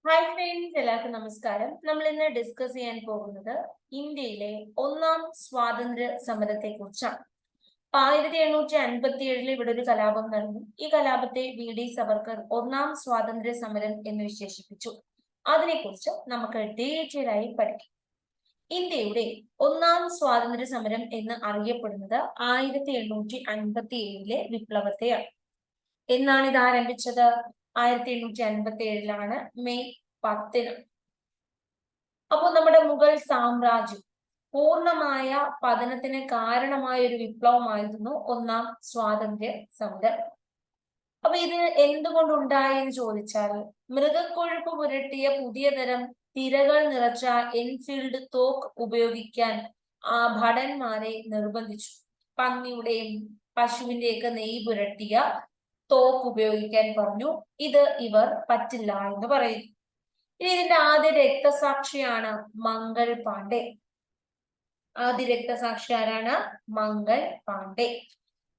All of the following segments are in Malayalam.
ഹായ് ഫ്രണ്ട്സ്, എല്ലാവർക്കും നമസ്കാരം. നമ്മൾ ഇന്ന് ഡിസ്കസ് ചെയ്യാൻ പോകുന്നത് ഇന്ത്യയിലെ ഒന്നാം സ്വാതന്ത്ര്യ സമരത്തെ കുറിച്ചാണ്. 1857 ഇവിടെ ഒരു കലാപം നടന്നു. ഈ കലാപത്തെ വി.ഡി. സവർക്കർ ഒന്നാം സ്വാതന്ത്ര്യ സമരം എന്ന് വിശേഷിപ്പിച്ചു. അതിനെക്കുറിച്ച് നമുക്ക് ഡീറ്റെയിൽ ആയി പഠിക്കാം. ഇന്ത്യയുടെ ഒന്നാം സ്വാതന്ത്ര്യ സമരം എന്ന് അറിയപ്പെടുന്നത് 1857 വിപ്ലവത്തെയാണ്. എന്നാണ് ഇത് ആരംഭിച്ചത്? 1857 മെയ് 10. അപ്പോൾ നമ്മുടെ മുഗൾ സാമ്രാജ്യം പൂർണ്ണമായ പതനത്തിന് കാരണമായ ഒരു വിപ്ലവമായിരുന്നു ഒന്നാം സ്വാതന്ത്ര്യ സമരം. അപ്പൊ ഇത് എന്തുകൊണ്ടുണ്ടായി എന്ന് ചോദിച്ചാൽ, മൃഗക്കൊഴുപ്പ് പുരട്ടിയ പുതിയ തരം തിരകൾ നിറച്ച എൻഫീൽഡ് തോക്ക് ഉപയോഗിക്കാൻ ആ ഭടന്മാരെ നിർബന്ധിച്ചു. പന്നിയുടെയും പശുവിന്റെയൊക്കെ നെയ്യ് പുരട്ടിയ തോക്ക് ഉപയോഗിക്കാൻ പറഞ്ഞു. ഇത് ഇവർ പറ്റില്ല എന്ന് പറയുന്നു. ഇനി ഇതിന്റെ ആദ്യ രക്തസാക്ഷിയാണ് മംഗൾ പാണ്ഡെ. ആദ്യ രക്തസാക്ഷി ആരാണ്? മംഗൾ പാണ്ഡെ.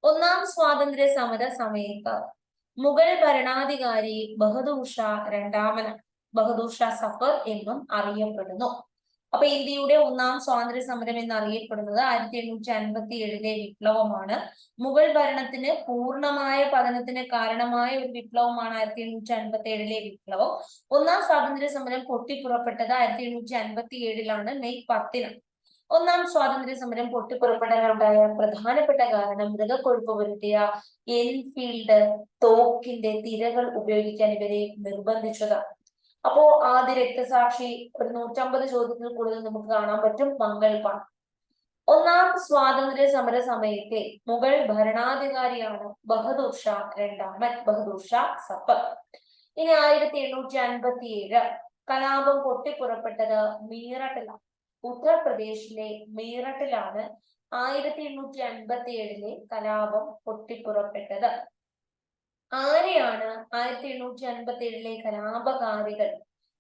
ഒന്നാം സ്വാതന്ത്ര്യ സമര സമയത്ത് മുഗൾ ഭരണാധികാരി ബഹദൂർ ഷാ രണ്ടാമൻ, ബഹദൂർ ഷാ സഫർ എന്നും അറിയപ്പെടുന്നു. അപ്പൊ ഇന്ത്യയുടെ ഒന്നാം സ്വാതന്ത്ര്യ സമരം എന്നറിയപ്പെടുന്നത് 1857 വിപ്ലവമാണ്. മുഗൾ ഭരണത്തിന് പൂർണ്ണമായ പതനത്തിന് കാരണമായ ഒരു വിപ്ലവമാണ് 1857 വിപ്ലവം. ഒന്നാം സ്വാതന്ത്ര്യ സമരം പൊട്ടിപ്പുറപ്പെട്ടത് 1857 മെയ് 10. ഒന്നാം സ്വാതന്ത്ര്യ സമരം പൊട്ടിപ്പുറപ്പെടാനുണ്ടായ പ്രധാനപ്പെട്ട കാരണം മൃഗക്കൊഴുപ്പ് പുരട്ടിയ എൻഫീൽഡ് തോക്കിന്റെ തിരകൾ ഉപയോഗിക്കാൻ ഇവരെ നിർബന്ധിച്ചതാണ്. അപ്പോ ആദ്യ രക്തസാക്ഷി ഒരു 150 ചോദ്യത്തിൽ കൂടുതൽ നമുക്ക് കാണാൻ പറ്റും, മംഗൾ പാണ്ഡെ. ഒന്നാം സ്വാതന്ത്ര്യ സമര സമയത്തെ മുഗൾ ഭരണാധികാരിയാണ് ബഹദൂർ ഷാ രണ്ടാമൻ, ബഹദൂർ ഷാ സഫർ. ഇനി 1857 കലാപം പൊട്ടിപ്പുറപ്പെട്ടത് മീററ്റിലാണ്. ഉത്തർപ്രദേശിലെ മീററ്റിലാണ് 1857 കലാപം പൊട്ടിപ്പുറപ്പെട്ടത്. ആരെയാണ് 1857 കലാപകാരികൾ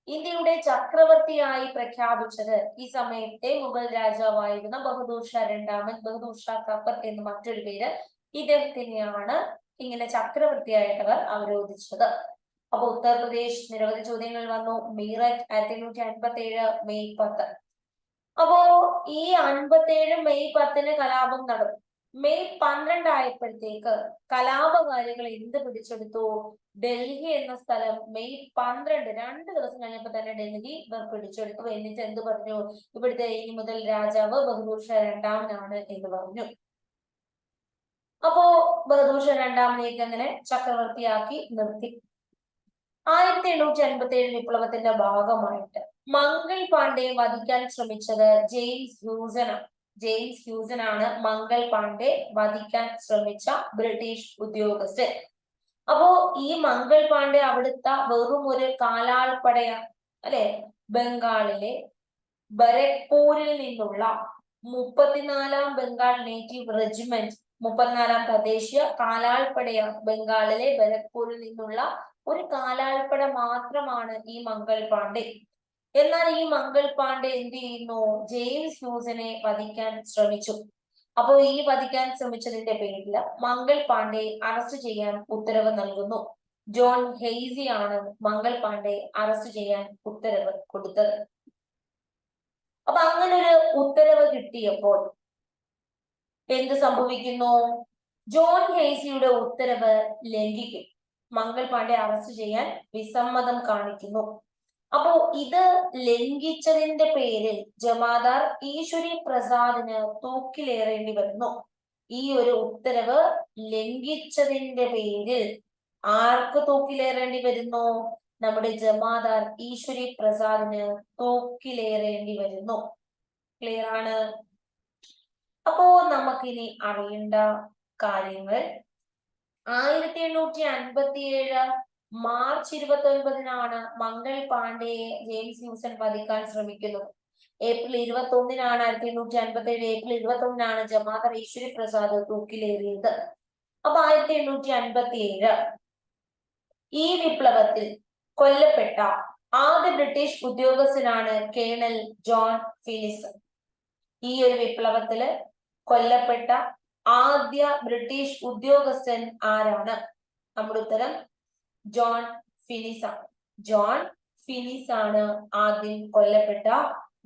ഇന്ത്യയുടെ ചക്രവർത്തിയായി പ്രഖ്യാപിച്ചത്? ഈ സമയത്തെ മുഗൾ രാജാവായിരുന്ന ബഹദൂർ ഷാ രണ്ടാമൻ, ബഹദൂർ ഷാ സഫർ എന്ന് മറ്റൊരു പേര്. ഇദ്ദേഹത്തിനെയാണ് ഇങ്ങനെ ചക്രവർത്തിയായിട്ടവർ അവരോധിച്ചത്. അപ്പൊ ഉത്തർപ്രദേശ് നിരവധി ചോദ്യങ്ങൾ വന്നു. മീററ്റ് 1857 മെയ് 10. അപ്പോ ഈ 57 മെയ് 10 കലാപം നടന്നു. മെയ് 12 ആയപ്പോഴത്തേക്ക് കലാപകാരികൾ എന്ത് പിടിച്ചെടുത്തു? ഡൽഹി എന്ന സ്ഥലം മെയ് 12, 2 ദിവസം കഴിഞ്ഞപ്പോൾ തന്നെ ഡൽഹി ഇവർ പിടിച്ചെടുത്തു. എന്നിട്ട് എന്ത് പറഞ്ഞു? ഇവിടുത്തെ ഇനി മുതൽ രാജാവ് ബഹദൂർ ഷാ രണ്ടാമനാണ് എന്ന് പറഞ്ഞു. അപ്പോ ബഹദൂർ ഷാ രണ്ടാമനെയൊക്കെ അങ്ങനെ ചക്രവർത്തിയാക്കി നിർത്തി. 1857 വിപ്ലവത്തിന്റെ ഭാഗമായിട്ട് മംഗൾ പാണ്ഡെയെ വധിക്കാൻ ശ്രമിച്ചത് ജെയിംസ് ഹ്യൂസൺ ആണ്. ജെയിംസ് ഹ്യൂസൺ ആണ് മംഗൾ പാണ്ഡെ വധിക്കാൻ ശ്രമിച്ച ബ്രിട്ടീഷ് ഉദ്യോഗസ്ഥൻ. അപ്പോ ഈ മംഗൾ പാണ്ഡെ അവിടുത്തെ വെറും ഒരു കാലാൾപ്പടയാണ്, അല്ലെ? ബംഗാളിലെ ബരക്പൂരിൽ നിന്നുള്ള 34ാം ബംഗാൾ നേറ്റീവ് റെജിമെന്റ്, 34ാം തദ്ദേശീയ കാലാൾപ്പടയാണ്. ബംഗാളിലെ ബരക്പൂരിൽ നിന്നുള്ള ഒരു കാലാൾപ്പട മാത്രമാണ് ഈ മംഗൾ പാണ്ഡെ. എന്നാൽ ഈ മംഗൾ പാണ്ഡെ എന്ത് ചെയ്യുന്നു? ജെയിംസ് ഹ്യൂസനെ വധിക്കാൻ ശ്രമിച്ചു. അപ്പോ ഈ വധിക്കാൻ ശ്രമിച്ചതിന്റെ പേരിൽ മംഗൾ പാണ്ഡെ അറസ്റ്റ് ചെയ്യാൻ ഉത്തരവ് നൽകുന്നു. ജോൺ ഹെയ്സി ആണ് മംഗൾ പാണ്ഡെ അറസ്റ്റ് ചെയ്യാൻ ഉത്തരവ് കൊടുത്തത്. അപ്പൊ അങ്ങനെ ഒരു ഉത്തരവ് കിട്ടിയപ്പോൾ എന്ത് സംഭവിക്കുന്നു? ജോൺ ഹെയ്സിയുടെ ഉത്തരവ് ലംഘിക്കും. മംഗൾ പാണ്ഡെ അറസ്റ്റ് ചെയ്യാൻ വിസമ്മതം കാണിക്കുന്നു. അപ്പോ ഇത് ലംഘിച്ചതിന്റെ പേരിൽ ജമാദാർ ഈശ്വരി പ്രസാദിന് തൂക്കിലേറേണ്ടി വരുന്നു. ഈ ഒരു ഉത്തരവ് ലംഘിച്ചതിന്റെ പേരിൽ ആർക്ക് തൂക്കിലേറേണ്ടി വരുന്നു? നമ്മുടെ ജമാദാർ ഈശ്വരി പ്രസാദിന് തൂക്കിലേറേണ്ടി വരുന്നു. ക്ലിയർ ആണ്? അപ്പോ നമുക്കിനി അറിയേണ്ട കാര്യങ്ങൾ, 1857 മാർച്ച് 29 മംഗൾ പാണ്ഡെയെ ജെയിംസ് ഹ്യൂസൺ വധിക്കാൻ ശ്രമിക്കുന്നത്. ഏപ്രിൽ 21 1857 ഏപ്രിൽ 21 ജമാദാർ ഈശ്വരി പ്രസാദ് തൂക്കിലേറിയത്. അപ്പൊ 1857 ഈ വിപ്ലവത്തിൽ കൊല്ലപ്പെട്ട ആദ്യ ബ്രിട്ടീഷ് ഉദ്യോഗസ്ഥനാണ് കേണൽ ജോൺ ഫിനിസ്. ഈ ഒരു വിപ്ലവത്തില് കൊല്ലപ്പെട്ട ആദ്യ ബ്രിട്ടീഷ് ഉദ്യോഗസ്ഥൻ ആരാണ്? നമ്മുടെ ഉത്തരം ജോൺ ഫിനിസ് ആണ്. ജോൺ ഫിനിസ് ആണ് ആദ്യം കൊല്ലപ്പെട്ട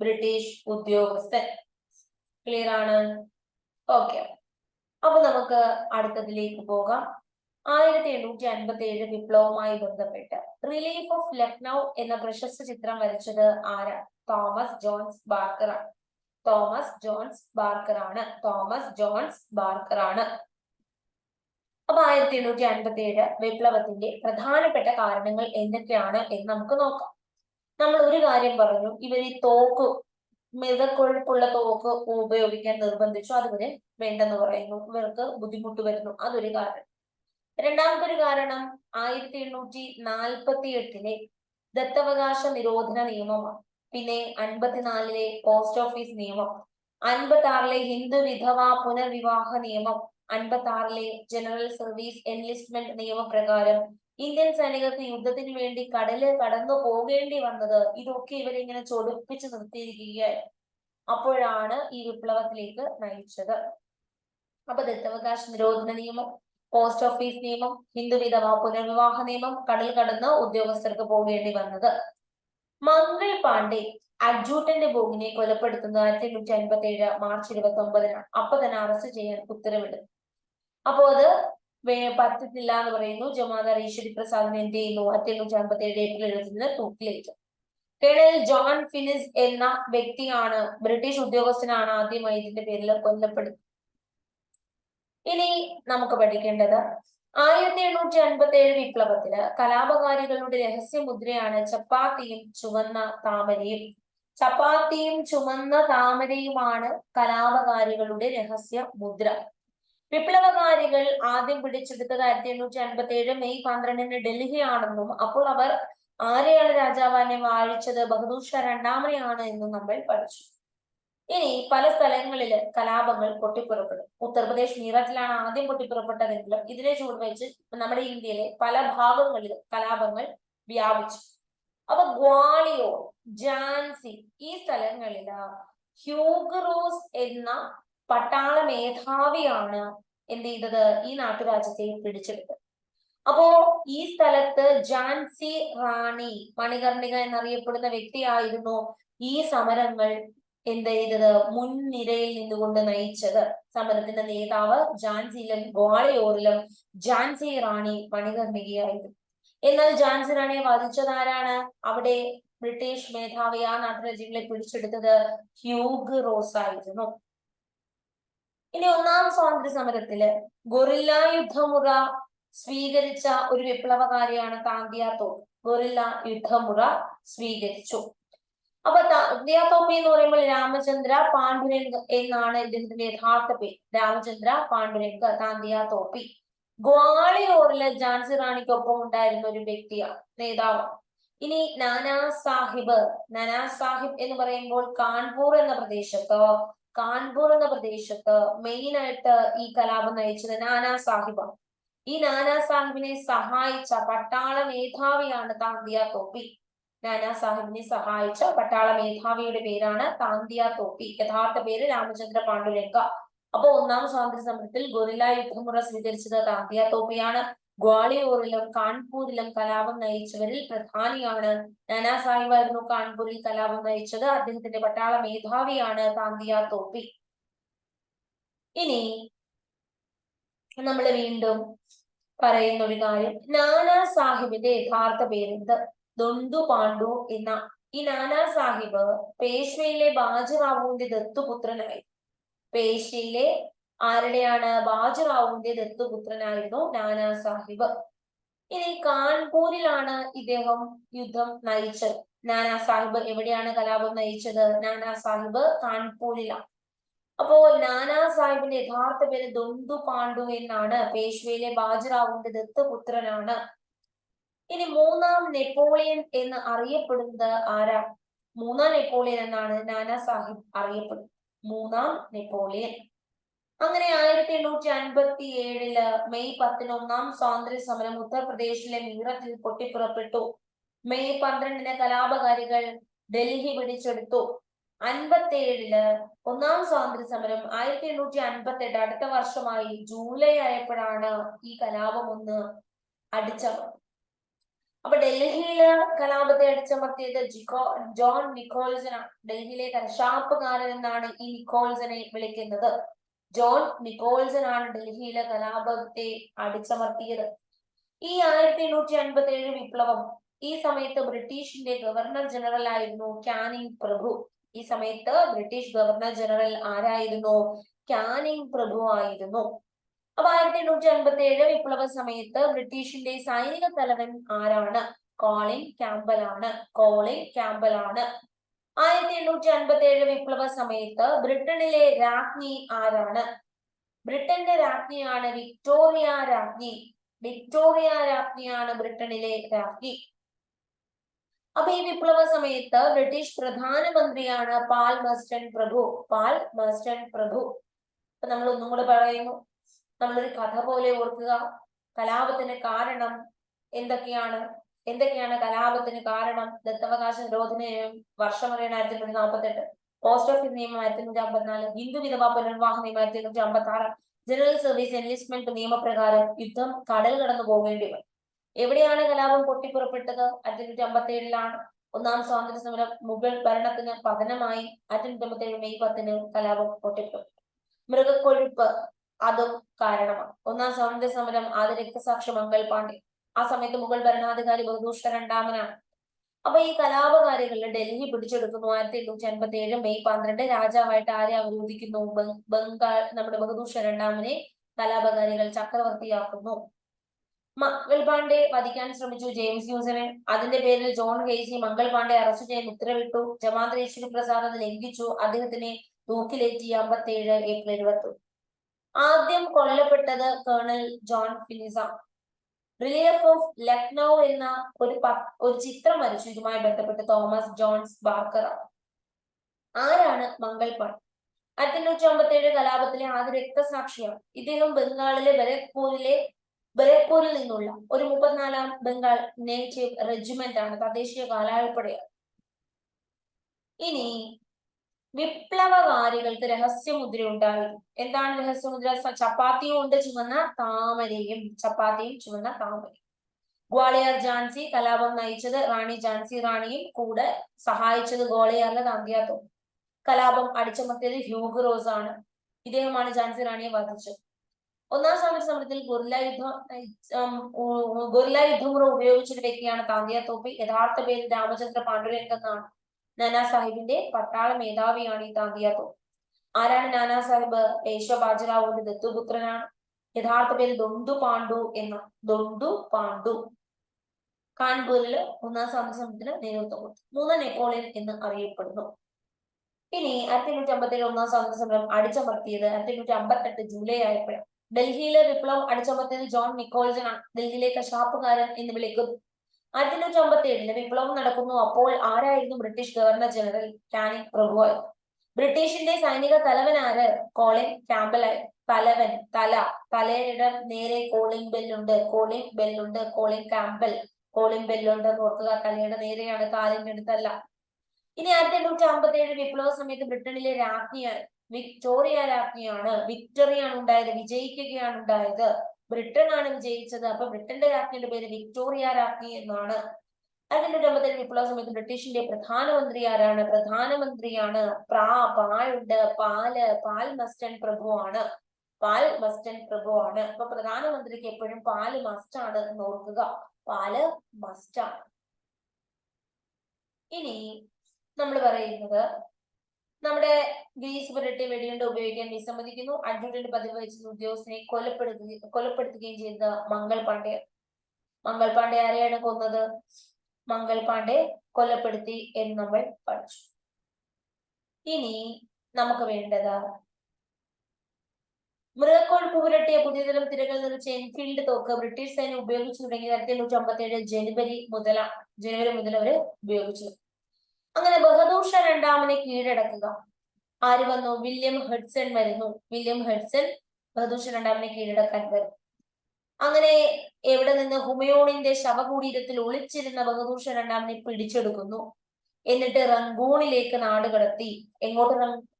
ബ്രിട്ടീഷ് ഉദ്യോഗസ്ഥൻ. ക്ലിയർ ആണ്? ഓക്കെ, അപ്പൊ നമുക്ക് അടുത്തതിലേക്ക് പോകാം. 1857 വിപ്ലവവുമായി ബന്ധപ്പെട്ട് റിലീഫ് ഓഫ് ലക്നൗ എന്ന പ്രശസ്ത ചിത്രം വരച്ചത് ആരാ? തോമസ് ജോൺസ് ബാർക്കർ ആണ്. തോമസ് ജോൺസ് ബാർക്കർ ആണ്. തോമസ് ജോൺസ് ബാർക്കർ ആണ്. അപ്പൊ 1857 വിപ്ലവത്തിന്റെ പ്രധാനപ്പെട്ട കാരണങ്ങൾ എന്തൊക്കെയാണ് എന്ന് നമുക്ക് നോക്കാം. നമ്മൾ ഒരു കാര്യം പറഞ്ഞു, ഇവർ ഈ തോക്ക്, മിതക്കൊഴുപ്പുള്ള തോക്ക് ഉപയോഗിക്കാൻ നിർബന്ധിച്ചു. അതുവരെ വേണ്ടെന്ന് പറയുന്നു, ഇവർക്ക് ബുദ്ധിമുട്ട് വരുന്നു, അതൊരു കാരണം. രണ്ടാമത്തെ ഒരു കാരണം 1848 ദത്തവകാശ നിരോധന നിയമമാണ്. പിന്നെ 54 പോസ്റ്റ് ഓഫീസ് നിയമം, 56 ഹിന്ദു വിധവ പുനർവിവാഹ നിയമം, 56 ജനറൽ സർവീസ് എൻലിസ്റ്റ്മെന്റ് നിയമപ്രകാരം ഇന്ത്യൻ സൈനികർക്ക് യുദ്ധത്തിന് വേണ്ടി കടല് കടന്നു പോകേണ്ടി വന്നത്. ഇതൊക്കെ ഇവരിങ്ങനെ ചൊടിപ്പിച്ച് നിർത്തിയിരിക്കുകയായിരുന്നു. അപ്പോഴാണ് ഈ വിപ്ലവത്തിലേക്ക് നയിച്ചത്. അപ്പൊ ദത്തവകാശ നിരോധന നിയമം, പോസ്റ്റ് ഓഫീസ് നിയമം, ഹിന്ദു വിധവ പുനർവിവാഹ നിയമം, കടൽ കടന്ന് ഉദ്യോഗസ്ഥർക്ക് പോകേണ്ടി വന്നത്. മംഗൾ പാണ്ഡെ അഡ്ജൂട്ടന്റ് ബോഗിനെ കൊലപ്പെടുത്തുന്നത് 1857 മാർച്ച് 29-നാണ്. അപ്പൊ തന്നെ അറസ്റ്റ് ചെയ്യാൻ ഉത്തരവിടും. അപ്പോ അത് പറ്റത്തില്ല എന്ന് പറയുന്നു. ജമാദാർ ഈശ്വരി പ്രസാദിനെ എന്ത് ചെയ്യുന്നു? 1857 ഏപ്രിൽ 20-ന് തൂക്കിലേറ്റു. കേണൽ ജോൺ ഫിനിസ് എന്ന വ്യക്തിയാണ്, ബ്രിട്ടീഷ് ഉദ്യോഗസ്ഥനാണ് ആദ്യമായി ഇതിന്റെ പേരിൽ കൊല്ലപ്പെടുന്നത്. ഇനി നമുക്ക് പഠിക്കേണ്ടത് 1857 വിപ്ലവത്തില് കലാപകാരികളുടെ രഹസ്യമുദ്രയാണ് ചപ്പാത്തിയും ചുവന്ന താമരയും. ചപ്പാത്തിയും ചുവന്ന താമരയുമാണ് കലാപകാരികളുടെ രഹസ്യ മുദ്ര. വിപ്ലവകാരികൾ ആദ്യം പിടിച്ചെടുത്തത് 1857 മെയ് 12-ന് ഡൽഹിയാണെന്നും അപ്പോൾ അവർ ആരെയാണ് രാജാവാനെ വാഴിച്ചത്? ബഹദൂർ ഷാ രണ്ടാമനെയാണ് എന്നും നമ്മൾ പഠിച്ചു. ഇനി പല സ്ഥലങ്ങളില് കലാപങ്ങൾ പൊട്ടിപ്പുറപ്പെടും. ഉത്തർപ്രദേശ് മീററ്റിലാണ് ആദ്യം പൊട്ടിപ്പുറപ്പെട്ടതെങ്കിലും ഇതിനെ ചൂടുവെച്ച് നമ്മുടെ ഇന്ത്യയിലെ പല ഭാഗങ്ങളിലും കലാപങ്ങൾ വ്യാപിച്ചു. അപ്പൊ ഗ്വാളിയോർ, ഝാൻസി ഈ സ്ഥലങ്ങളില് ഹ്യൂഗറോസ് എന്ന പട്ടാള മേധാവിയാണ് എന്ത് ചെയ്തത്? ഈ നാട്ടുരാജ്യത്തെ പിടിച്ചെടുത്തത്. അപ്പോ ഈ സ്ഥലത്ത് ഝാൻസി റാണി മണികർണിക എന്നറിയപ്പെടുന്ന വ്യക്തിയായിരുന്നു ഈ സമരങ്ങൾ എന്ത് ചെയ്തത്? മുൻനിരയിൽ നിന്നുകൊണ്ട് നയിച്ചത്. സമരത്തിന്റെ നേതാവ് ഝാൻസിയിലും ഗ്വാളിയോറിലും ഝാൻസി റാണി മണികർണികയായിരുന്നു. എന്നാൽ ഝാൻസി റാണിയെ വധിച്ചത് ആരാണ്? അവിടെ ബ്രിട്ടീഷ് മേധാവി ആ നാട്ടുരാജ്യങ്ങളെ പിടിച്ചെടുത്തത് ഹ്യൂഗ് റോസ് ആയിരുന്നു. ഇനി ഒന്നാം സ്വാതന്ത്ര്യ സമരത്തില് ഗൊറില്ല യുദ്ധമുറ സ്വീകരിച്ച ഒരു വിപ്ലവകാരിയാണ് താന്തിയ തോപ്പി. ഗൊറില്ല യുദ്ധമുറ സ്വീകരിച്ചു. അപ്പൊ താന്തിയ തോപ്പി എന്ന് പറയുമ്പോൾ രാമചന്ദ്ര പാണ്ഡുരംഗ് എന്നാണ് ഇദ്ദേഹത്തിന്റെ യഥാർത്ഥ പേര്. രാമചന്ദ്ര പാണ്ഡുരംഗ് താന്തിയ തോപ്പി. ഗ്വാളിയോറിലെ ഝാൻസി റാണിക്കൊപ്പം ഉണ്ടായിരുന്ന ഒരു വ്യക്തിയാണ്, നേതാവ്. ഇനി നാനാ സാഹിബ്. നാനാ സാഹിബ് എന്ന് പറയുമ്പോൾ കാൺപൂർ എന്ന പ്രദേശത്ത് മെയിൻ ആയിട്ട് ഈ കലാപം നയിച്ചത് നാനാ സാഹിബാണ്. ഈ നാനാ സാഹിബിനെ സഹായിച്ച പട്ടാള മേധാവിയാണ് താന്തിയ തോപ്പി. നാനാ സാഹിബിനെ സഹായിച്ച പട്ടാള മേധാവിയുടെ പേരാണ് താന്തിയ തോപ്പി. യഥാർത്ഥ പേര് രാമചന്ദ്ര പാണ്ഡുരംഗ. അപ്പൊ ഒന്നാം സ്വാതന്ത്ര്യ സമരത്തിൽ ഗൊറില്ല യുദ്ധമുറ സ്വീകരിച്ചത് താന്തിയ തോപ്പിയാണ്. ഗ്വാളിയോറിലും കാൺപൂരിലും കലാപം നയിച്ചവരിൽ പ്രധാനിയാണ്. നാനാ സാഹിബായിരുന്നു കാൺപൂരിൽ കലാപം നയിച്ചത്. അദ്ദേഹത്തിന്റെ പട്ടാള മേധാവിയാണ് താന്തിയ തോപ്പി. ഇനി നമ്മൾ വീണ്ടും പറയുന്ന ഒരു കാര്യം, നാനാ സാഹിബിന്റെ യഥാർത്ഥ പേരെന്ത്? ദൊണ്ടു പാണ്ഡു എന്ന. ഈ നാനാ സാഹിബ് പേഷ്വയിലെ ബാജിറാവുവിന്റെ ദത്തുപുത്രനായി. പേഷ്വയിലെ ആരുടെയാണ്? ബാജിറാവുവിന്റെ ദത്തുപുത്രനായിരുന്നു നാനാ സാഹിബ്. ഇനി കാൺപൂരിലാണ് ഇദ്ദേഹം യുദ്ധം നയിച്ചത്. നാനാ സാഹിബ് എവിടെയാണ് കലാപം നയിച്ചത്? നാനാ സാഹിബ് കാൺപൂരിലാണ്. അപ്പോ നാനാ സാഹിബിന്റെ യഥാർത്ഥ പേര് ദൊണ്ടു പാണ്ഡു എന്നാണ്. പേഷ്വയിലെ ബാജിറാവുവിന്റെ ദത്തുപുത്രനാണ്. ഇനി മൂന്നാം നെപ്പോളിയൻ എന്ന് അറിയപ്പെടുന്നത് ആരാ? മൂന്നാം നെപ്പോളിയൻ എന്നാണ് നാനാ സാഹിബ് അറിയപ്പെടുന്നത്. മൂന്നാം നെപ്പോളിയൻ. അങ്ങനെ 1857 മെയ് 10 ഒന്നാം സ്വാതന്ത്ര്യ സമരം ഉത്തർപ്രദേശിലെ മീററ്റിൽ പൊട്ടിപ്പുറപ്പെട്ടു. മെയ് 12 കലാപകാരികൾ ഡൽഹി പിടിച്ചെടുത്തു. 57 ഒന്നാം സ്വാതന്ത്ര്യ സമരം 1858 അടുത്ത വർഷമായി ജൂലൈ ആയപ്പോഴാണ് ഈ കലാപം ഒന്ന് അടിച്ചത്. അപ്പൊ ഡൽഹിയിലെ കലാപത്തെ അടിച്ചമർത്തിയത് ജോൺ നിക്കോൾസൺ ആണ്. ഡൽഹിയിലെ കശാപ്പുകാരൻ എന്നാണ് ഈ നിക്കോൾസനെ വിളിക്കുന്നത്. ജോൺ നിക്കോൾസൺ ആണ് ഡൽഹിയിലെ കലാപത്തെ അടിച്ചമർത്തിയത്. ഈ 1857 വിപ്ലവം, ഈ സമയത്ത് ബ്രിട്ടീഷിന്റെ ഗവർണർ ജനറൽ ആയിരുന്നു കാനിങ് പ്രഭു. ഈ സമയത്ത് ബ്രിട്ടീഷ് ഗവർണർ ജനറൽ ആരായിരുന്നു? കാനിങ് പ്രഭു ആയിരുന്നു. അപ്പൊ 1857 വിപ്ലവ സമയത്ത് ബ്രിട്ടീഷിന്റെ സൈനിക തലവൻ ആരാണ്? കോളിൻ ക്യാമ്പൽ ആണ്. കോളിൻ ക്യാമ്പൽ ആണ്. 1857 വിപ്ലവ സമയത്ത് ബ്രിട്ടനിലെ രാജ്ഞി ആരാണ്? ബ്രിട്ടന്റെ രാജ്ഞിയാണ് വിക്ടോറിയ രാജ്ഞി. വിക്ടോറിയ രാജ്ഞിയാണ് ബ്രിട്ടനിലെ രാജ്ഞി. അപ്പൊ ഈ വിപ്ലവ സമയത്ത് ബ്രിട്ടീഷ് പ്രധാനമന്ത്രിയാണ് പാൽമേഴ്സ്റ്റൺ പ്രഭു. പാൽമേഴ്സ്റ്റൺ പ്രഭു. അപ്പൊ നമ്മൾ ഒന്നും കൂടെ പറയുന്നു, നമ്മളൊരു കഥ പോലെ ഓർക്കുക. കലാപത്തിന് കാരണം എന്തൊക്കെയാണ്? കലാപത്തിന് കാരണം? ദത്തവകാശ നിരോധന നിയമം, വർഷം പറയുന്നത് 1848, പോസ്റ്റ് ഓഫീസ് നിയമം 1854, ഹിന്ദു വിധവാ പുനർവിവാഹ നിയമം 1856, ജനറൽ സർവീസ് എൻലിസ്റ്റ്മെന്റ് നിയമപ്രകാരം യുദ്ധം കടൽ കടന്നു പോകേണ്ടി വരും. എവിടെയാണ് കലാപം പൊട്ടിപ്പുറപ്പെട്ടത്? 1857 ഒന്നാം സ്വാതന്ത്ര്യ സമരം മുഗൾ ഭരണത്തിന് പതനമായി. 1857 മെയ് 10 കലാപം പൊട്ടിപ്പുറപ്പെട്ടു. മൃഗക്കൊഴുപ്പ് അതും കാരണമാണ്. ഒന്നാം സ്വാതന്ത്ര്യ സമരം ആദ്യ രക്തസാക്ഷി മംഗൾ പാണ്ഡെ. ആ സമയത്ത് മുഗൾ ഭരണാധികാരി ബഹദൂർ ഷാ രണ്ടാമനാണ്. അപ്പൊ ഈ കലാപകാരികളിൽ ഡൽഹി പിടിച്ചെടുക്കുന്നു. 1857 മെയ് 12 രാജാവായിട്ട് ആരെ അവരോധിക്കുന്നു? ബംഗാൾ നമ്മുടെ ബഹദൂർ ഷാ രണ്ടാമനെ കലാപകാരികൾ ചക്രവർത്തിയാക്കുന്നു. മംഗൾ പാണ്ഡെ വധിക്കാൻ ശ്രമിച്ചു ജെയിംസ് ന്യൂസനെ. അതിന്റെ പേരിൽ ജോൺ ഹെയ്സി മംഗൾ പാണ്ഡെ അറസ്റ്റ് ചെയ്യാൻ ഉത്തരവിട്ടു. ജമാഅത്ത് ഈശ്വരി പ്രസാദ് അത് ലംഘിച്ചു. അദ്ദേഹത്തിനെ തൂക്കിലേറ്റി 57 ഏപ്രിൽ 21. ആദ്യം കൊല്ലപ്പെട്ടത് colonel John Finnis. Relief of Lucknow എന്ന ഒരു ചിത്രം വരച്ചു ഇതുമായി ബന്ധപ്പെട്ട് തോമസ് ജോൺസ് ബാർക്കർ. ആരാണ് മംഗൾ പാണ്ഡെ? 1857 കലാപത്തിലെ ആദ്യ രക്തസാക്ഷിയാണ്. ഇദ്ദേഹം ബംഗാളിലെ ബരക്പൂരിൽ നിന്നുള്ള ഒരു 34ാം ബംഗാൾ നേറ്റീവ് റെജിമെന്റ് ആണ്, തദ്ദേശീയ കാലാൾപ്പടയാണ്. ഇനി വിപ്ലവകാരികൾക്ക് രഹസ്യമുദ്ര ഉണ്ടായിരുന്നു. എന്താണ് രഹസ്യമുദ്ര? ചപ്പാത്തിയും ഉണ്ട്, ചുവന്ന താമരയും. ചപ്പാത്തിയും ചുവന്ന താമരയും. ഗ്വാളിയർ ഝാൻസി കലാപം നയിച്ചത് റാണി ഝാൻസി റാണിയും കൂടെ സഹായിച്ചത് ഗ്വാളിയറിലെ താന്തിയാത്തോ. കലാപം അടിച്ചമർത്തിയത് ഹ്യൂഗ് റോസ് ആണ്. ഇദ്ദേഹമാണ് ഝാൻസി റാണിയെ വധിച്ചത്. ഒന്നാം സ്വാതന്ത്ര്യ സമരത്തിൽ ഗൊറില്ല യുദ്ധമുറ ഉപയോഗിച്ചൊരു വ്യക്തിയാണ് താന്തിയ തോപ്പി. യഥാർത്ഥ പേര് രാമചന്ദ്ര പാണ്ഡുരംഗ് എന്നാണ്. നാനാ സാഹിബിന്റെ പട്ടാള മേധാവിയാണ് ഈ താന്തിയ തോപ്പി. ആരാണ് നാനാ സാഹിബ്? പേശ്വ ബാജിറാവുവിന്റെ ദത്തുപുത്രനാണ്. യഥാർത്ഥ പേര് ദൊണ്ടു പാണ്ഡു എന്ന. ദൊണ്ടു പാണ്ഡു. കാൺപൂരിൽ ഒന്നാം സ്വാതന്ത്ര്യ സമരത്തിന് നേതൃത്വം കൊടുത്തു. 3 നെപ്പോളിയൻ എന്ന് അറിയപ്പെടുന്നു. ഇനി 1857 ഒന്നാം സ്വാതന്ത്ര്യ സമരം അടിച്ചമർത്തിയത് 1858 ജൂലൈ ആയപ്പോഴാണ്. ഡൽഹിയിലെ വിപ്ലവം അടിച്ചമർത്തിയത് ജോൺ നിക്കോൾസൺ ആണ്. ഡൽഹിയിലെ കശാപ്പുകാരൻ എന്ന് വിളിക്കുന്നു. 1857 വിപ്ലവം നടക്കുന്നു. അപ്പോൾ ആരായിരുന്നു ബ്രിട്ടീഷ് ഗവർണർ ജനറൽ? കാനിങ് പ്രഭു. ബ്രിട്ടീഷിന്റെ സൈനിക തലവൻ ആര്? Colin Campbell. തലവൻ, തലയുടെ നേരെ കോളിംഗ് ബെല്ലുണ്ട്. Colin Campbell. കോളിംഗ് ബെല്ലുണ്ട് ഓർക്കുക. തലയുടെ നേരെയാണ്, കാലിന്റെ അടുത്തല്ല. ഇനി 1857 വിപ്ലവ സമയത്ത് ബ്രിട്ടനിലെ രാജ്ഞിയാണ് വിക്ടോറിയ രാജ്ഞിയാണ്. വിക്ടറിയാണ് ഉണ്ടായത്, വിജയിക്കുകയാണ് ഉണ്ടായത്. ബ്രിട്ടൻ ആണ് വിജയിച്ചത്. അപ്പൊ ബ്രിട്ടന്റെ രാജ്ഞിയുടെ പേര് വിക്ടോറിയ രാജ്ഞി എന്നാണ്. 1857 വിപ്ലവ സമയത്ത് ബ്രിട്ടീഷിന്റെ പ്രധാനമന്ത്രി ആരാണ്? പ്രധാനമന്ത്രിയാണ് പാൽമേഴ്സ്റ്റൺ പ്രഭു ആണ്. പാൽമേഴ്സ്റ്റൺ പ്രഭു ആണ്. അപ്പൊ പ്രധാനമന്ത്രിക്ക് എപ്പോഴും പാല് മസ്റ്റ് ആണ് എന്ന് ഓർക്കുക. പാല് മസ്റ്റ് ആണ്. ഇനി നമ്മൾ പറയുന്നത് നമ്മുടെ ഗ്രീസ് പുരട്ടി വെടിയുണ്ട ഉപയോഗിക്കാൻ വിസമ്മതിക്കുന്നു. അഡ്ജുട്ടന്റ് പതിവ് വെച്ച് ഉദ്യോഗസ്ഥനെ കൊലപ്പെടുത്തുകയും ചെയ്ത മംഗൾ പാണ്ഡെ. മംഗൾ പാണ്ഡെ ആരെയാണ് കൊന്നത്? മംഗൾ പാണ്ഡെ കൊലപ്പെടുത്തി എന്ന് നമ്മൾ പഠിച്ചു. ഇനി നമുക്ക് വേണ്ടത് മൃഗക്കൊഴുപ്പ് പുരട്ടിയ പുതിയതരം തിരകൾ നിറച്ച എൻഫീൽഡ് തോക്ക് ബ്രിട്ടീഷ് സൈന്യം ഉപയോഗിച്ചു തുടങ്ങിയത് 1857 ജനുവരി മുതൽ അവര് ഉപയോഗിച്ചു. അങ്ങനെ ബഹദൂർ ഷാ രണ്ടാമനെ കീഴടക്കുക. ആര് വന്നു? വില്യം ഹഡ്സൺ വരുന്നു. വില്യം ഹഡ്സൺ ബഹദൂർ ഷാ രണ്ടാമനെ കീഴടക്കാൻ വരും. അങ്ങനെ എവിടെ നിന്ന്? ഹുമയൂണിന്റെ ശവകുടീരത്തിൽ ഒളിച്ചിരുന്ന ബഹദൂർ ഷാ രണ്ടാമനെ പിടിച്ചെടുക്കുന്നു. എന്നിട്ട് റങ്കൂണിലേക്ക് നാടുകടത്തി. എങ്ങോട്ട്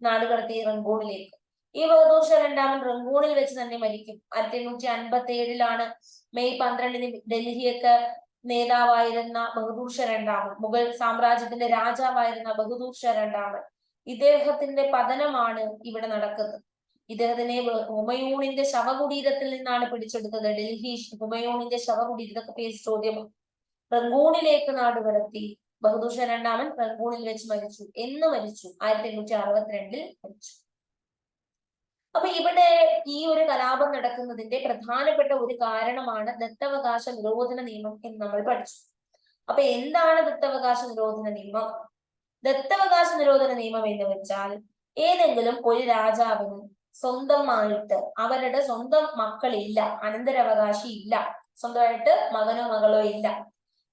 നാടുകടത്തി? റങ്കൂണിലേക്ക്. ഈ ബഹദൂർ ഷാ രണ്ടാമൻ റങ്കൂണിൽ വെച്ച് തന്നെ മരിക്കും. 1857 മെയ് 12 ഡൽഹിയൊക്കെ നേതാവായിരുന്ന ബഹദൂർ ഷാ രണ്ടാമൻ, മുഗൾ സാമ്രാജ്യത്തിന്റെ രാജാവായിരുന്ന ബഹദൂർ ഷാ രണ്ടാമൻ, ഇദ്ദേഹത്തിന്റെ പതനമാണ് ഇവിടെ നടക്കുന്നത്. ഇദ്ദേഹത്തിനെ ഹുമയൂണിന്റെ ശവകുടീരത്തിൽ നിന്നാണ് പിടിച്ചെടുത്തത്. ഡൽഹി ഹുമയൂണിന്റെ ശവകുടീരം, ഇതൊക്കെ ചോദ്യമാണ്. റങ്കൂണിലേക്ക് നാടുകടത്തി. ബഹദൂർ ഷാ രണ്ടാമൻ റങ്കൂണിൽ വെച്ച് മരിച്ചു. എന്ന് മരിച്ചു? 1862 മരിച്ചു. അപ്പൊ ഇവിടെ ഈ ഒരു കലാപം നടക്കുന്നതിന്റെ പ്രധാനപ്പെട്ട ഒരു കാരണമാണ് ദത്തവകാശ നിരോധന നിയമം എന്ന് നമ്മൾ പഠിച്ചു. അപ്പൊ എന്താണ് ദത്തവകാശ നിരോധന നിയമം? ദത്തവകാശ നിരോധന നിയമം എന്ന് വെച്ചാൽ ഏതെങ്കിലും ഒരു രാജാവിന് സ്വന്തമായിട്ട് അവരുടെ സ്വന്തം മക്കളില്ല, അനന്തരാവകാശി ഇല്ല, സ്വന്തമായിട്ട് മകനോ മകളോ ഇല്ല.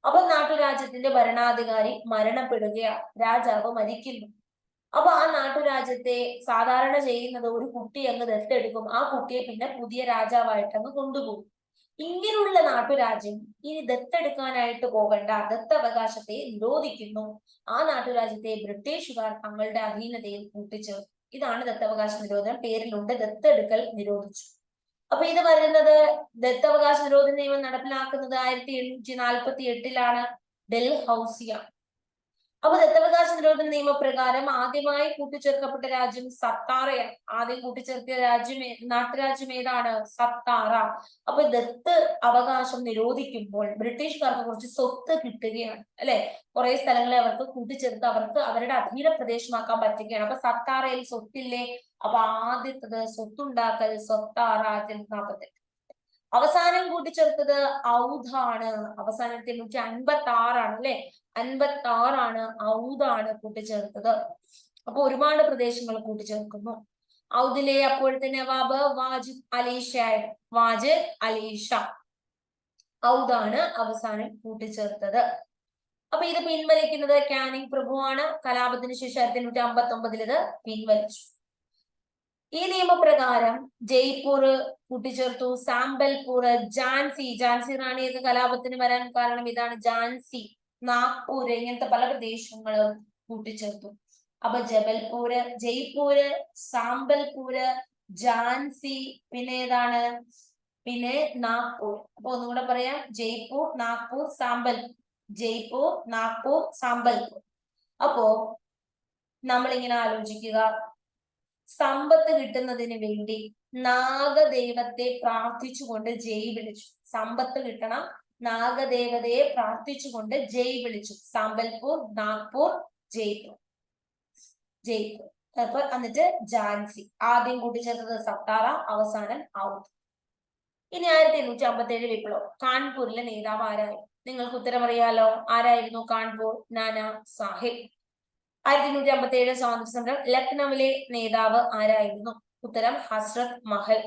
അപ്പൊ നാട്ടുരാജ്യത്തിന്റെ ഭരണാധികാരി മരണപ്പെടുകയാണ്, രാജാവ് മരിക്കുന്നു. അപ്പൊ ആ നാട്ടുരാജ്യത്തെ സാധാരണ ചെയ്യുന്നത് ഒരു കുട്ടി അങ്ങ് ദത്തെടുക്കും, ആ കുട്ടിയെ പിന്നെ പുതിയ രാജാവായിട്ട് അങ്ങ് കൊണ്ടുപോകും. ഇങ്ങനെയുള്ള നാട്ടുരാജ്യം ഇനി ദത്തെടുക്കാനായിട്ട് പോകണ്ട, ദത്തവകാശത്തെ നിരോധിക്കുന്നു. ആ നാട്ടുരാജ്യത്തെ ബ്രിട്ടീഷുകാർ തങ്ങളുടെ അധീനതയിൽ കൂട്ടിച്ചേർന്നു. ഇതാണ് ദത്തവകാശ നിരോധനം. പേരിലുണ്ട്, ദത്തെടുക്കൽ നിരോധിച്ചു. അപ്പൊ ഇത് വരുന്നത്, ദത്തവകാശ നിരോധന നിയമം നടപ്പിലാക്കുന്നത് 1848 ഡൽഹൌസിയാണ്. അപ്പൊ ദത്തവകാശ നിരോധന നിയമപ്രകാരം ആദ്യമായി കൂട്ടിച്ചേർക്കപ്പെട്ട രാജ്യം സത്താറയാണ്. ആദ്യം കൂട്ടിച്ചേർത്തിയ നാട്ടുരാജ്യം ഏതാണ്? സത്താറ. അപ്പൊ ദത്ത് അവകാശം നിരോധിക്കുമ്പോൾ ബ്രിട്ടീഷുകാർക്ക് കുറച്ച് സ്വത്ത് കിട്ടുകയാണ്, അല്ലെ? കുറെ സ്ഥലങ്ങളെ അവർക്ക് കൂട്ടിച്ചേർത്ത് അവർക്ക് അവരുടെ അധീന പ്രദേശമാക്കാൻ പറ്റുകയാണ്. അപ്പൊ സത്താറയിൽ സ്വത്തില്ലേ? അപ്പൊ ആദ്യത്തത് സ്വത്തുണ്ടാക്കൽ സത്താറ 1848. അവസാനം കൂട്ടിച്ചേർത്തത് ഔധാണ്. അവസാനം 1856 അല്ലെ? 56 ഔധാണ് കൂട്ടിച്ചേർത്തത്. അപ്പൊ ഒരുപാട് പ്രദേശങ്ങൾ കൂട്ടിച്ചേർക്കുന്നു. ഔദിലെ അപ്പോഴത്തെ നവാബ് വാജിദ് അലി ഷാ. വാജിദ് അലി ഷാ ഔദാണ് അവസാനം കൂട്ടിച്ചേർത്തത്. അപ്പൊ ഇത് പിൻവലിക്കുന്നത് കാനിങ് പ്രഭുവാണ്. കലാപത്തിന് ശേഷം 1859 ഇത് പിൻവലിച്ചു. ഈ നിയമപ്രകാരം ജയ്പൂർ കൂട്ടിച്ചേർത്തു, സാമ്പൽപൂർ, ഝാൻസി റാണിയൊക്കെ കലാപത്തിന് വരാൻ കാരണം ഇതാണ്. ഝാൻസി, നാഗ്പൂര്, ഇങ്ങനത്തെ പല പ്രദേശങ്ങളും കൂട്ടിച്ചേർത്തു. അപ്പൊ ജയ്പൂര്, സാമ്പൽപൂര്, ഝാൻസി, പിന്നെ ഏതാണ്? പിന്നെ നാഗ്പൂർ. അപ്പൊ ഒന്നുകൂടെ പറയാം, ജയ്പൂർ, നാഗ്പൂർ, സാമ്പൽപൂർ. ജയ്പൂർ, നാഗ്പൂർ, സാമ്പൽപൂർ. അപ്പോ നമ്മളിങ്ങനെ ആലോചിക്കുക, സമ്പത്ത് കിട്ടുന്നതിന് വേണ്ടി നാഗദൈവത്തെ പ്രാർത്ഥിച്ചുകൊണ്ട് ജയ് വിളിച്ചു. സമ്പത്ത് കിട്ടണം, നാഗദേവതയെ പ്രാർത്ഥിച്ചുകൊണ്ട് ജയ് വിളിച്ചു. സാമ്പൽപൂർ, നാഗ്പൂർ, ജയ്പൂർ. അപ്പൊ എന്നിട്ട് ഝാൻസി. ആദ്യം കൂട്ടിച്ചേർത്തത് സത്താറ, അവസാനം ഔധ്. ഇനി 1857 വിപ്ലവം. കാൺപൂരിലെ നേതാവ് ആരായിരുന്നു? നിങ്ങൾക്ക് ഉത്തരം അറിയാലോ. ആരായിരുന്നു കാൺപൂർ? നാനാ സാഹിബ്. 1857 സ്വാതന്ത്ര്യ സമരം. ലക്നൌവിലെ നേതാവ് ആരായിരുന്നു? ഉത്തരം ഹസ്രത് മഹൽ.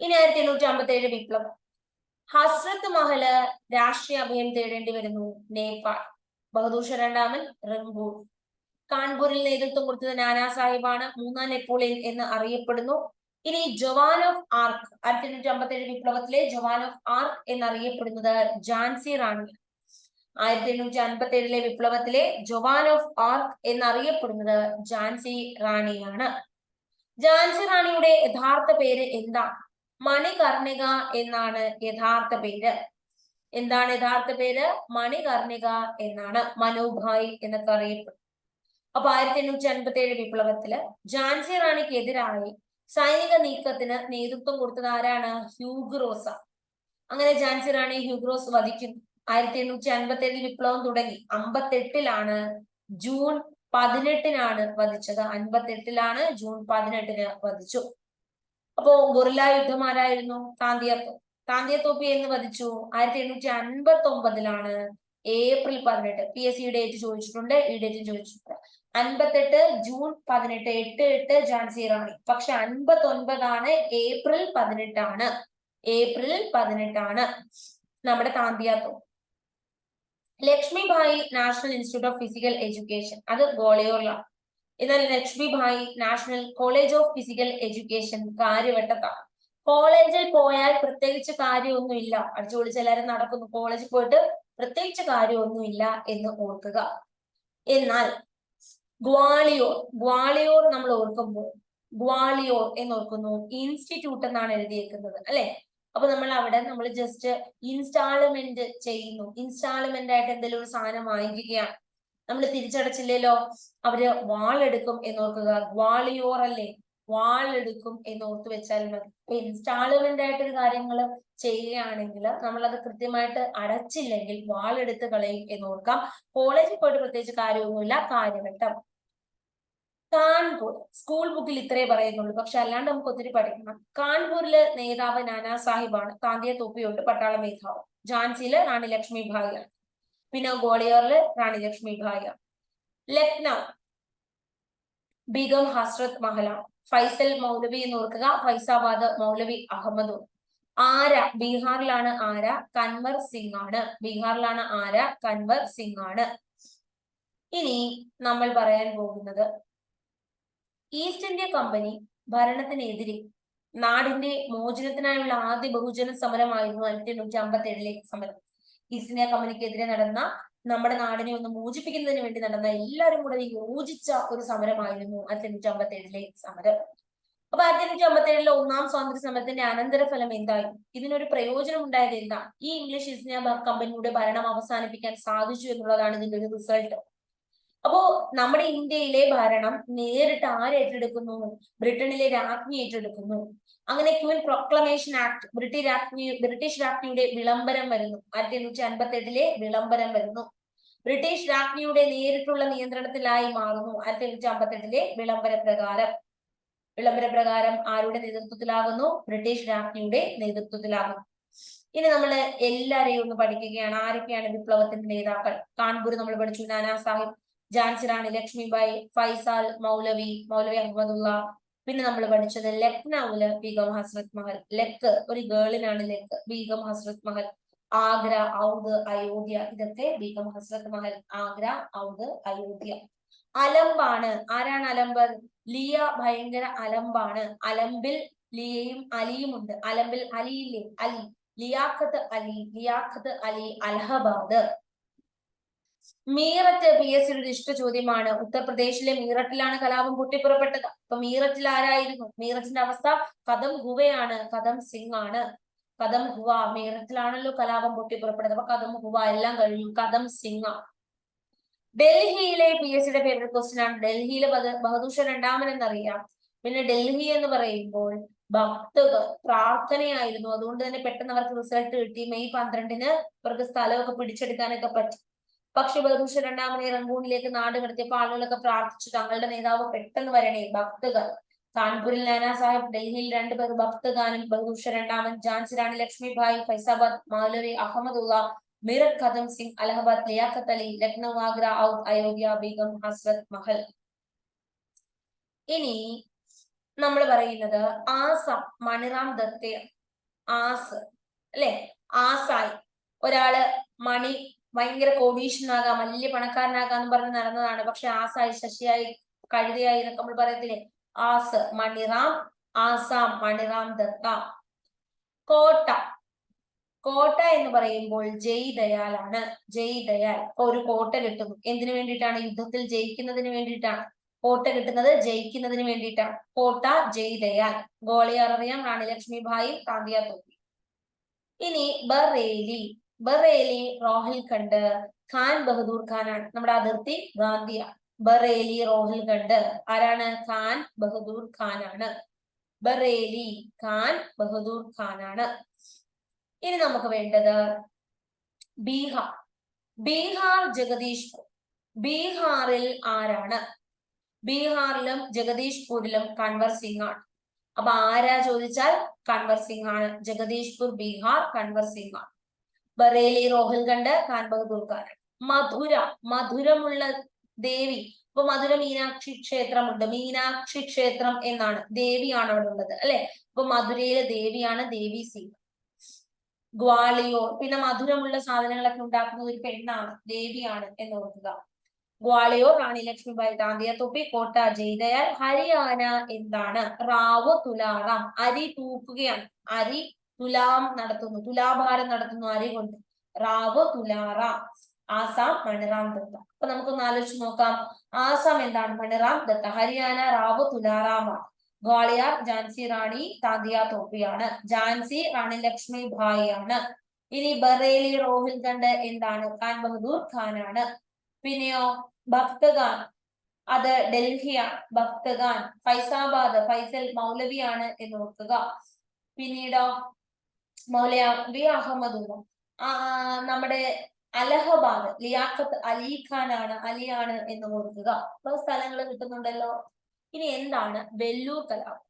ഇനി 1857 വിപ്ലവം. ഹസ്രത് മഹല് രാഷ്ട്രീയ അഭയം തേടേണ്ടി വരുന്നു നേപ്പാൾ. ബഹദൂർ ഷാ രണ്ടാമൻ റങ്കൂൺ. കാൺപൂരിൽ നേതൃത്വം കൊടുത്തത് നാനാ സാഹിബാണ്, മൂന്നാം നെപ്പോളിയൻ എന്ന് അറിയപ്പെടുന്നു. ഇനി ജവാൻ ഓഫ് ആർക്ക്. 1857 വിപ്ലവത്തിലെ ജവാൻ ഓഫ് ആർക്ക് എന്നറിയപ്പെടുന്നത് ഝാൻസി റാണി. 1857 വിപ്ലവത്തിലെ ജവാൻ ഓഫ് ആർക്ക് എന്നറിയപ്പെടുന്നത് ഝാൻസി റാണിയാണ്. ഝാൻസി റാണിയുടെ യഥാർത്ഥ പേര് എന്താണ്? മണികർണിക എന്നാണ് യഥാർത്ഥ പേര്. എന്താണ് യഥാർത്ഥ പേര്? മണികർണിക എന്നാണ്. മനുഭായ് എന്നൊക്കെ അറിയപ്പെടും. അപ്പൊ 1857 വിപ്ലവത്തില് ഝാൻസി റാണിക്ക് എതിരായി സൈനിക നീക്കത്തിന് നേതൃത്വം കൊടുത്തത് ആരാണ്? ഹ്യൂഗ്രോസ. അങ്ങനെ ഝാൻസി റാണി ഹ്യൂഗ്രോസ് വധിക്കുന്നു. 1857 വിപ്ലവം തുടങ്ങി. 58 ജൂൺ 18 വധിച്ചത്. 58 ജൂൺ 18 വധിച്ചു. അപ്പോ ഗൊറില്ല യുദ്ധം ആരായിരുന്നു? താന്തിയത്തോപ്പി എന്ന് വധിച്ചു. 1859 ഏപ്രിൽ 18. PSC ഡേറ്റ് ചോദിച്ചിട്ടുണ്ട്, ഈ ഡേറ്റും ചോദിച്ചിട്ടുണ്ട്. 58 ജൂൺ 18, 8 ഝാൻസി റാണി. പക്ഷെ 59 ഏപ്രിൽ 18. ഏപ്രിൽ 18 നമ്മുടെ Tantia Tope. Lakshmibai national institute of physical education, അത് ഗ്വാളിയോറിലാണ്. എന്നാൽ Lakshmibai national college of physical education കാര്യവട്ടത്താണ്. കോളേജിൽ പോയാൽ പ്രത്യേകിച്ച് കാര്യമൊന്നുമില്ല, അടിച്ചുപൊളിച്ച് എല്ലാവരും നടക്കുന്നു. കോളേജിൽ പോയിട്ട് പ്രത്യേകിച്ച് കാര്യമൊന്നുമില്ല എന്ന് ഓർക്കുക. എന്നാൽ ഗ്വാളിയോർ നമ്മൾ ഓർക്കുമ്പോൾ ഗ്വാളിയോർ എന്ന് ഓർക്കുന്നു, ഇൻസ്റ്റിറ്റ്യൂട്ട് എന്നാണ് എഴുതിയേക്കുന്നത്, അല്ലെ? അപ്പൊ നമ്മൾ ജസ്റ്റ് ഇൻസ്റ്റാൾമെന്റ് ചെയ്യുന്നു. ഇൻസ്റ്റാൾമെന്റ് ആയിട്ട് എന്തെങ്കിലും ഒരു സാധനം വാങ്ങിക്കുകയാണ്. നമ്മൾ തിരിച്ചടച്ചില്ലല്ലോ, അവര് വാളെടുക്കും എന്നോർക്കുക. ഗ്വാളിയോർ അല്ലേ, വാളെടുക്കും എന്നോർത്ത് വെച്ചാൽ മതി. ഇപ്പൊ ഇൻസ്റ്റാൾമെന്റ് ആയിട്ടൊരു കാര്യങ്ങള് ചെയ്യുകയാണെങ്കിൽ നമ്മൾ അത് കൃത്യമായിട്ട് അടച്ചില്ലെങ്കിൽ വാളെടുത്ത് കളയും എന്നോർക്കാം. കോളേജിൽ പോയിട്ട് പ്രത്യേകിച്ച് കാര്യമൊന്നുമില്ല. കാര്യവട്ടം. കാൺപൂർ സ്കൂൾ ബുക്കിൽ ഇത്രേ പറയുന്നുള്ളൂ, പക്ഷെ അല്ലാണ്ട് നമുക്ക് ഒത്തിരി പഠിക്കണം. കാൺപൂരിലെ നേതാവ് നാനാ സാഹിബാണ്. താന്തിയ തൊപ്പിയുണ്ട്, പട്ടാള മേധാവ്. ഝാൻസിയില് റാണി ലക്ഷ്മി ഭായിയാണ്. പിന്നെ ഗ്വാളിയോറില് റാണി ലക്ഷ്മി ഭായിയാണ്. ലക്നൗ ബീഗം ഹസ്രത് മഹലാണ്. ഫൈസൽ മൗലവി എന്ന് ഓർക്കുക. ഫൈസാബാദ് മൗലവി അഹമ്മദ്. ആര ബീഹാറിലാണ്. ആര കൻവർ സിംഗ് ആണ്. ബീഹാറിലാണ് ആര കൻവർ സിംഗ് ആണ്. ഇനി നമ്മൾ പറയാൻ പോകുന്നത് ഈസ്റ്റ് ഇന്ത്യ കമ്പനി ഭരണത്തിനെതിരെ നാടിന്റെ മോചനത്തിനായുള്ള ആദ്യ ബഹുജന സമരമായിരുന്നു 1857 സമരം. ഈസ്റ്റ് ഇന്ത്യ കമ്പനിക്കെതിരെ നടന്ന, നമ്മുടെ നാടിനെ ഒന്ന് മോചിപ്പിക്കുന്നതിന് വേണ്ടി നടന്ന, എല്ലാവരും കൂടെ യോജിച്ച ഒരു സമരമായിരുന്നു 1857 സമരം. അപ്പൊ 1857 ഒന്നാം സ്വാതന്ത്ര്യ സമരത്തിന്റെ അനന്തരഫലം എന്തായിരുന്നു? ഇതിനൊരു പ്രയോജനം ഉണ്ടായത് എന്താ? ഈ ഇംഗ്ലീഷ് ഈസ്റ്റ് ഇന്ത്യ കമ്പനിയുടെ ഭരണം അവസാനിപ്പിക്കാൻ സാധിച്ചു എന്നുള്ളതാണ് ഇതിന്റെ ഒരു റിസൾട്ട്. അപ്പോ നമ്മുടെ ഇന്ത്യയിലെ ഭരണം നേരിട്ട് ആരേറ്റെടുക്കുന്നു? ബ്രിട്ടനിലെ രാജ്ഞി ഏറ്റെടുക്കുന്നു. അങ്ങനെ ക്വീൻ പ്രൊക്ലമേഷൻ ആക്ട്, ബ്രിട്ടീഷ് രാജ്ഞിയുടെ വിളംബരം വരുന്നു. 1858 വിളംബരം വരുന്നു. ബ്രിട്ടീഷ് രാജ്ഞിയുടെ നേരിട്ടുള്ള നിയന്ത്രണത്തിലായി മാറുന്നു 1858 വിളംബര പ്രകാരം ആരുടെ നേതൃത്വത്തിലാകുന്നു? ബ്രിട്ടീഷ് രാജ്ഞിയുടെ നേതൃത്വത്തിലാകുന്നു. ഇനി നമ്മൾ എല്ലാരെയും ഒന്ന് പഠിക്കുകയാണ്. ആരൊക്കെയാണ് വിപ്ലവത്തിന്റെ നേതാക്കൾ? കാൺപൂർ നമ്മൾ പഠിച്ചു, നാനാ സാഹിബ്. ഝാൻസി റാണി ലക്ഷ്മിബായി, ഫൈസാൽ മൗലവി അഹമ്മദുള്ള. പിന്നെ നമ്മൾ പഠിച്ചത് ലക്നൌവില് ബീഗം ഹസ്രത് മഹൽ. ലെക്ക് ഒരു ഗേളിനാണ് ലെക്ക്, ബീഗം ഹസ്രത് മഹൽ. ആഗ്ര, ഔദ്, അയോധ്യ, ഇതൊക്കെ ബീഗം ഹസ്രത് മഹൽ. ആഗ്ര, ഔദ്, അയോധ്യ. അലമ്പാണ്. ആരാണ് അലമ്പ്? ലിയ ഭയങ്കര അലമ്പാണ്. അലമ്പിൽ ലിയയും അലിയും ഉണ്ട്. അലമ്പിൽ അലിയില്ലേ, അലി. ലിയാഖത്ത് അലി അലഹബാദ്. മീററ്റ് PSC ഒരു ഇഷ്ട ചോദ്യമാണ്. ഉത്തർപ്രദേശിലെ മീററ്റിലാണ് കലാപം പൊട്ടിപ്പുറപ്പെട്ടത്. അപ്പൊ മീററ്റിൽ ആരായിരുന്നു? മീററ്റിന്റെ അവസ്ഥ കദം ഹുവയാണ്, കദം സിംഗ് ആണ്. കദം ഹുവ, മീററ്റിലാണല്ലോ കലാപം പൊട്ടിപ്പുറപ്പെട്ടത്. അപ്പൊ കദം ഹുവ എല്ലാം കഴിഞ്ഞു, കദം സിംഗ്. ഡൽഹിയിലെ PSCയുടെ ഫേവറേറ്റ് ക്വസ്റ്റ്യൻ ആണ്. ഡൽഹിയിലെ ബഹദൂർ ഷാ രണ്ടാമൻ എന്നറിയാം. പിന്നെ ഡൽഹി എന്ന് പറയുമ്പോൾ ഭക്തകൾ പ്രാർത്ഥനയായിരുന്നു. അതുകൊണ്ട് തന്നെ പെട്ടെന്ന് അവർക്ക് റിസൾട്ട് കിട്ടി. മെയ് 12 അവർക്ക് സ്ഥലമൊക്കെ പിടിച്ചെടുക്കാനൊക്കെ പറ്റി. പക്ഷെ ബഹദൂർ ഷാ രണ്ടാമനെ റംഗൂണിലേക്ക് നാട് കടത്തിയപ്പോൾ ആളുകളൊക്കെ പ്രാർത്ഥിച്ചു, തങ്ങളുടെ നേതാവ് പെട്ടെന്ന് വരണേ. ഭക്തകൾ. കാൺപൂരിൽ നാനാ സാഹിബ്, ഡൽഹിയിൽ 2 പേർ ഭക്തഗാനം, ബഹദൂർ ഷാ രണ്ടാമൻ. ഝാൻസി റാണി ലക്ഷ്മിഭായി, ഫൈസാബാദ് മൗലവി അഹമ്മദുള്ള. മീററ്റ് കദം സിംഗ്, അലഹബാദ് ലിയാഖത്ത് അലി, ലക്നൗ, ആഗ്ര, ഔദ്, അയോധ്യ, ബീഗം ഹസ്രത് മഹൽ. ഇനി നമ്മൾ പറയുന്നത് ആസാം മണിറാം ദത്തെ. ആസ് അല്ലെ, ആസായി ഒരാള് മണി ഭയങ്കര കോടീശ്വരനാകാം, വലിയ പണക്കാരനാകാന്ന് പറഞ്ഞ് നടന്നതാണ്. പക്ഷെ ആസായി, ശശിയായി, കഴുതയായി എന്നൊക്കെ നമ്മൾ പറയത്തില്ലേ. ആസ് മണിറാം, ആസാം മണിറാം ദത്ത. കോട്ട എന്ന് പറയുമ്പോൾ ജയ് ദയാൽ ആണ്. ജയ് ദയാൽ. ഒരു കോട്ട കിട്ടുന്നു. എന്തിനു വേണ്ടിയിട്ടാണ്? യുദ്ധത്തിൽ ജയിക്കുന്നതിന് വേണ്ടിയിട്ടാണ്. കോട്ട കിട്ടുന്നത് ജയിക്കുന്നതിന് വേണ്ടിയിട്ടാണ്. കോട്ട ജയ് ദയാൽ. ഗോളിയാർ അറിയാം, റാണി ലക്ഷ്മിഭായി, താന്തിയ തോപ്പി. ഇനി ബറേലി റോഹിൽഖണ്ഡ്, ഖാൻ ബഹദൂർ ഖാനാണ്. നമ്മുടെ അതിർത്തി ഗാന്ധിയ. ബറേലി റോഹിൽഖണ്ഡ് ആരാണ്? ഖാൻ ബഹദൂർ ഖാനാണ്. ബറേലി ഖാൻ ബഹദൂർ ഖാനാണ്. ഇനി നമുക്ക് വേണ്ടത് ബീഹാർ ജഗദീഷ്പൂർ. ബീഹാറിൽ ആരാണ്? ബീഹാറിലും ജഗദീഷ്പൂരിലും കൻവർ സിംഗ് ആണ്. അപ്പൊ ആരാ ചോദിച്ചാൽ കൻവർ സിംഗ് ആണ്. ജഗദീഷ്പൂർ, ബീഹാർ, കൻവർ സിംഗ് ആണ്. ബറേലി റോഹിൽഖണ്ഡ്, ഖാൻ ബഹദൂർ ഖാൻ. മധുരമുള്ള ദേവി. ഇപ്പൊ മധുര മീനാക്ഷി ക്ഷേത്രമുണ്ട്. മീനാക്ഷി ക്ഷേത്രം എന്നാണ്, ദേവിയാണ് അവിടെ ഉള്ളത് അല്ലെ. ഇപ്പൊ മധുരയിലെ ദേവിയാണ് ദേവി സിംഗ്. ഗ്വാളിയോർ, പിന്നെ മധുരമുള്ള സാധനങ്ങളൊക്കെ ഉണ്ടാക്കുന്ന ഒരു പെണ്ണാണ്, ദേവിയാണ് എന്ന് ഓർക്കുക. ഗ്വാളിയോർ റാണി ലക്ഷ്മിഭായി, താന്തിയ തൊപ്പി, കോട്ട ജയ് ദയാൽ. ഹരിയാന എന്താണ്? റാവു തുലാറാം. അരി തൂക്കുകയാണ്. അരി തുലാം നടത്തുന്നു, തുലാഭാരം നടത്തുന്നു അരി കൊണ്ട്. റാവു തുലാറാം. ആസാം മണിറാം ദത്ത. അപ്പൊ നമുക്കൊന്ന് ആലോചിച്ച് നോക്കാം. ആസാം എന്താണ്? മണിറാം ദത്ത. ഹരിയാന റാവു തുലാറാമാണ്. ഗ്വാളിയർ ഝാൻസി റാണി താന്തിയ തോപ്പിയാണ്. ഝാൻസി റാണി ലക്ഷ്മി ഭായി ആണ്. ഇനി ബറേലി റോഹിൽഖണ്ഡ് എന്താണ്? ഖാൻ ബഹദൂർ ഖാൻ ആണ്. പിന്നെയോ ഭക്തഗാൻ അത് ഡൽഹിയാണ്. ഭക്തഗാൻ. ഫൈസാബാദ് ഫൈസൽ മൗലവിയാണ് എന്ന് ഓർക്കുക. പിന്നീടോ മൗലവി അഹമ്മദ് നമ്മുടെ അലഹബാദ് ലിയാഖത്ത് അലി ഖാൻ ആണ്, അലിയാണ് എന്ന് ഓർക്കുക. അപ്പൊ സ്ഥലങ്ങൾ കിട്ടുന്നുണ്ടല്ലോ. ഇനി എന്താണ് വെല്ലൂർ കലാപം?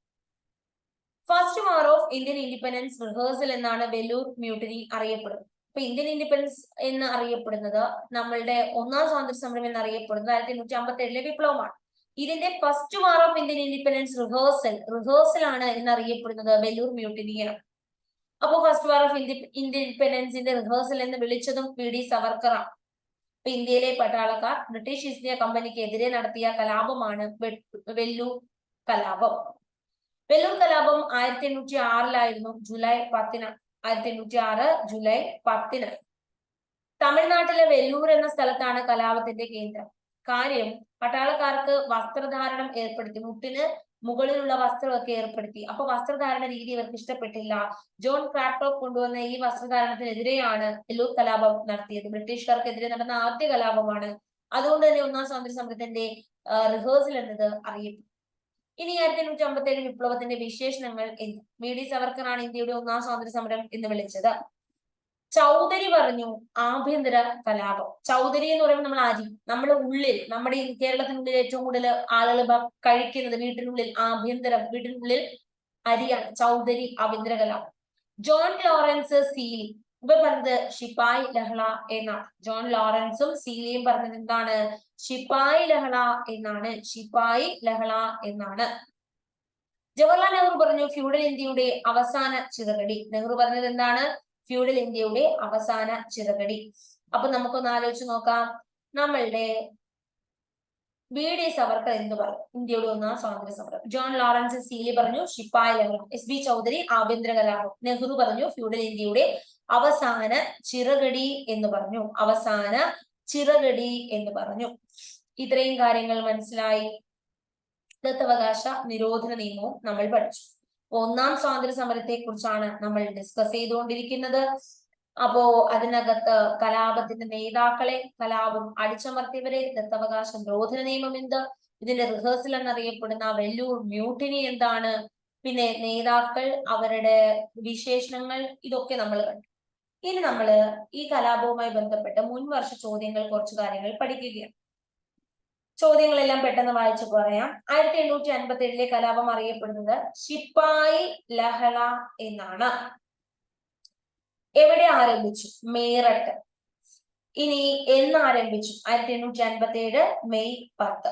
First war of Indian independence rehearsal എന്നാണ് വെല്ലൂർ മ്യൂട്ടിനി അറിയപ്പെടുന്നത്. അപ്പൊ ഇന്ത്യൻ ഇൻഡിപെൻഡൻസ് എന്ന് അറിയപ്പെടുന്നത് നമ്മളുടെ ഒന്നാം സ്വാതന്ത്ര്യ സമരം എന്നറിയപ്പെടുന്നത് 1857 വിപ്ലവമാണ്. ഇതിന്റെ first war of Indian independence rehearsal ആണ് എന്നറിയപ്പെടുന്നത് വെല്ലൂർ മ്യൂട്ടിനിയാണ്. അപ്പൊ ഫസ്റ്റ് വാർ ഓഫ് ഇന്ത്യൻ ഇൻഡിപെൻഡൻസിന്റെ റിഹേഴ്സൽ എന്ന് വിളിച്ചതും PD സവർക്കറാണ്. അപ്പൊ ഇന്ത്യയിലെ പട്ടാളക്കാർ ബ്രിട്ടീഷ് ഈസ്റ്റ് ഇന്ത്യ കമ്പനിക്ക് എതിരെ നടത്തിയ കലാപമാണ് വെല്ലൂർ കലാപം. വെല്ലൂർ കലാപം 1806 ജൂലൈ 10. 1806 ജൂലൈ 10. തമിഴ്നാട്ടിലെ വെല്ലൂർ എന്ന സ്ഥലത്താണ് കലാപത്തിന്റെ കേന്ദ്രം. കാര്യം പട്ടാളക്കാർക്ക് വസ്ത്രധാരണം ഏർപ്പെടുത്തി, മുട്ടിന് മുകളിലുള്ള വസ്ത്രമൊക്കെ ഏർപ്പെടുത്തി. അപ്പൊ വസ്ത്രധാരണ രീതി ഇവർക്ക് ഇഷ്ടപ്പെട്ടില്ല. ജോൺ ക്രാക്ടോക്ക് കൊണ്ടുവന്ന ഈ വസ്ത്രധാരണത്തിനെതിരെയാണ് വെല്ലൂർ കലാപം നടത്തിയത്. ബ്രിട്ടീഷുകാർക്കെതിരെ നടന്ന ആദ്യ കലാപമാണ്. അതുകൊണ്ട് തന്നെ ഒന്നാം സ്വാതന്ത്ര്യ സമരത്തിന്റെ റിഹേഴ്സൽ എന്നത് അറിയപ്പെട്ടു. ഇനി 1857 വിപ്ലവത്തിന്റെ വിശേഷണങ്ങൾ എന്ത്? VD സവർക്കറാണ് ഇന്ത്യയുടെ ഒന്നാം സ്വാതന്ത്ര്യ സമരം എന്ന് വിളിച്ചത്. ചൗധരി പറഞ്ഞു ആഭ്യന്തര കലാപം. ചൗധരി എന്ന് പറയുമ്പോൾ നമ്മൾ അരി, നമ്മുടെ ഉള്ളിൽ, നമ്മുടെ കേരളത്തിനുള്ളിൽ ഏറ്റവും കൂടുതൽ ആളുകൾ കഴിക്കുന്നത് വീട്ടിനുള്ളിൽ വീട്ടിനുള്ളിൽ അരിയാണ്. ചൗധരി ആഭ്യന്തര കലാപം. ജോൺ ലോറൻസ് സീലി ഇവർ പറഞ്ഞത് ശിപായി ലഹള എന്നാണ്. ജോൺ ലോറൻസും സീലിയും പറഞ്ഞത് എന്താണ്? ശിപായി ലഹള എന്നാണ്. ശിപായി ലഹള എന്നാണ്. ജവഹർലാൽ നെഹ്റു പറഞ്ഞു ഫ്യൂഡൽ ഇന്ത്യയുടെ അവസാന ചിറകടി. നെഹ്റു പറഞ്ഞത് എന്താണ്? ഫ്യൂഡൽ ഇന്ത്യയുടെ അവസാന ചിറകടി. അപ്പൊ നമുക്കൊന്ന് ആലോചിച്ച് നോക്കാം. നമ്മളുടെ VD സവർക്കർ എന്ത് പറഞ്ഞു? ഇന്ത്യയുടെ ഒന്നാം സ്വാതന്ത്ര്യ സമരം. ജോൺ ലോറൻസ് സീലി പറഞ്ഞു ശിപ്പായി ലഹള. SB ചൗധരി ആഭ്യന്തര കലാപം. നെഹ്റു പറഞ്ഞു ഫ്യൂഡൽ ഇന്ത്യയുടെ അവസാന ചിറകടി എന്ന് പറഞ്ഞു. അവസാന ചിറകടി എന്ന് പറഞ്ഞു. ഇത്രയും കാര്യങ്ങൾ മനസ്സിലായി. ദത്തവകാശ നിരോധന നിയമവും നമ്മൾ പഠിച്ചു. ഒന്നാം സ്വാതന്ത്ര്യ സമരത്തെ കുറിച്ചാണ് നമ്മൾ ഡിസ്കസ് ചെയ്തുകൊണ്ടിരിക്കുന്നത്. അപ്പോ അതിനകത്ത് കലാപത്തിന്റെ നേതാക്കളെ, കലാപം അടിച്ചമർത്തിയവരെ, ദത്തവകാശ നിരോധന നിയമം എന്ത്, ഇതിന്റെ റിഹേഴ്സൽ എന്നറിയപ്പെടുന്ന വെല്ലൂർ മ്യൂട്ടിനി എന്താണ്, പിന്നെ നേതാക്കൾ, അവരുടെ വിശേഷണങ്ങൾ, ഇതൊക്കെ നമ്മൾ കണ്ടു. ഇനി നമ്മൾ ഈ കലാപവുമായി ബന്ധപ്പെട്ട മുൻവർഷ ചോദ്യങ്ങൾ കുറച്ച് കാര്യങ്ങൾ പഠിക്കുകയാണ്. ചോദ്യങ്ങളെല്ലാം പെട്ടെന്ന് വായിച്ചു പറയാം. 1857 കലാപം അറിയപ്പെടുന്നത് ശിപ്പായി ലഹള എന്നാണ്. എവിടെ ആരംഭിച്ചു? മീററ്റ്. ഇനി എന്ന് ആരംഭിച്ചു? 1857 മെയ് 10.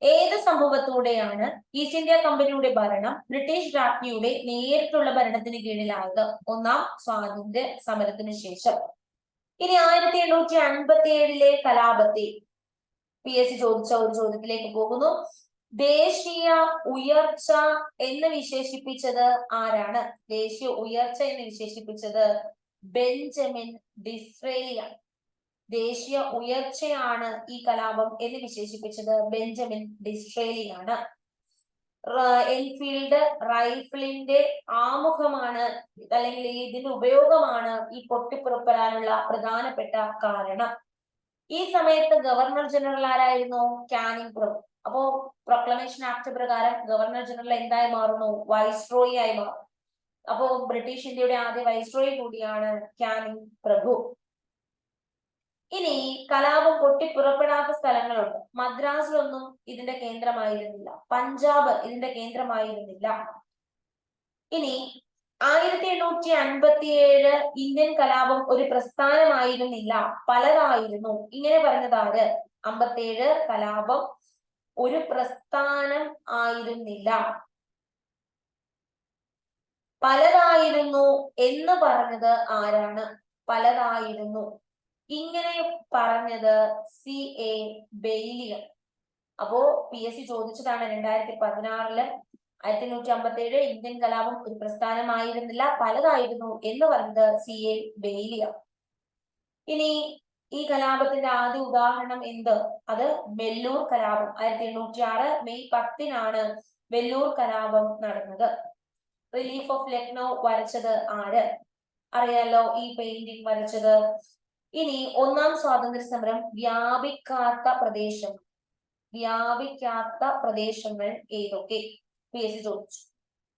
ഏത് സംഭവത്തോടെയാണ് ഈസ്റ്റ് ഇന്ത്യ കമ്പനിയുടെ ഭരണം ബ്രിട്ടീഷ് രാജ്ഞിയുടെ നേരിട്ടുള്ള ഭരണത്തിന് കീഴിലായത്? ഒന്നാം സ്വാതന്ത്ര്യ സമരത്തിന് ശേഷം. ഇനി 1857 കലാപത്തെ PSC ചോദിച്ച ഒരു ചോദ്യത്തിലേക്ക് പോകുന്നു. ദേശീയ ഉയർച്ച എന്ന് വിശേഷിപ്പിച്ചത് ആരാണ്? ദേശീയ ഉയർച്ച എന്ന് വിശേഷിപ്പിച്ചത് ബെഞ്ചമിൻ ഡിസ്രേലിയാണ്. ദേശീയ ഉയർച്ചയാണ് ഈ കലാപം എന്ന് വിശേഷിപ്പിച്ചത് ബെഞ്ചമിൻ ഡിസ്രേലിയാണ്. എൻഫീൽഡ് റൈഫിളിന്റെ ആമുഖമാണ്, അല്ലെങ്കിൽ ഇതിന്റെ ഉപയോഗമാണ് ഈ പൊട്ടിപ്പുറപ്പെടാനുള്ള പ്രധാനപ്പെട്ട കാരണം. ഈ സമയത്ത് ഗവർണർ ജനറൽ ആരായിരുന്നു? കാനിങ് പ്രഭു. അപ്പോ പ്രൊക്ലമേഷൻ ആക്ട് പ്രകാരം ഗവർണർ ജനറൽ എന്തായി മാറുന്നു? വൈസ്രോയി ആയി മാറും. അപ്പോ ബ്രിട്ടീഷ് ഇന്ത്യയുടെ ആദ്യ വൈസ്രോയി കൂടിയാണ് കാനിങ് പ്രഭു. ഇനി കലാപം പൊട്ടിപ്പുറപ്പെടാത്ത സ്ഥലങ്ങളുണ്ട്. മദ്രാസിലൊന്നും ഇതിന്റെ കേന്ദ്രമായിരുന്നില്ല. പഞ്ചാബ് ഇതിന്റെ കേന്ദ്രമായിരുന്നില്ല. ഇനി 1857 ഇന്ത്യൻ കലാപം ഒരു പ്രസ്ഥാനമായിരുന്നില്ല, പലതായിരുന്നു. ഇങ്ങനെ പറഞ്ഞതാര്? 57 കലാപം ഒരു പ്രസ്ഥാനം ആയിരുന്നില്ല, പലതായിരുന്നു എന്ന് പറഞ്ഞത് ആരാണ്? പലതായിരുന്നു. ഇങ്ങനെ പറഞ്ഞത് CA ബെയ്ലിയാണ്. അപ്പോ PSC ചോദിച്ചതാണ് 2016 1857 ഇന്ത്യൻ കലാപം ഒരു പ്രസ്ഥാനമായിരുന്നില്ല, പലതായിരുന്നു എന്ന് പറഞ്ഞത് CA ബെയ്ലിയാണ്. ഇനി ഈ കലാപത്തിന്റെ ആദ്യ ഉദാഹരണം എന്ത്? അത് വെല്ലൂർ കലാപം. 1806 മെയ് 10 വെല്ലൂർ കലാപം നടന്നത്. റിലീഫ് ഓഫ് ലക്നൗ വരച്ചത് ആര്? അറിയാലോ, ഈ പെയിന്റിംഗ് വരച്ചത്. ഇനി ഒന്നാം സ്വാതന്ത്ര്യ സമരം വ്യാപിക്കാത്ത പ്രദേശങ്ങൾ ഏതൊക്കെ? PSC ചോദിച്ചു.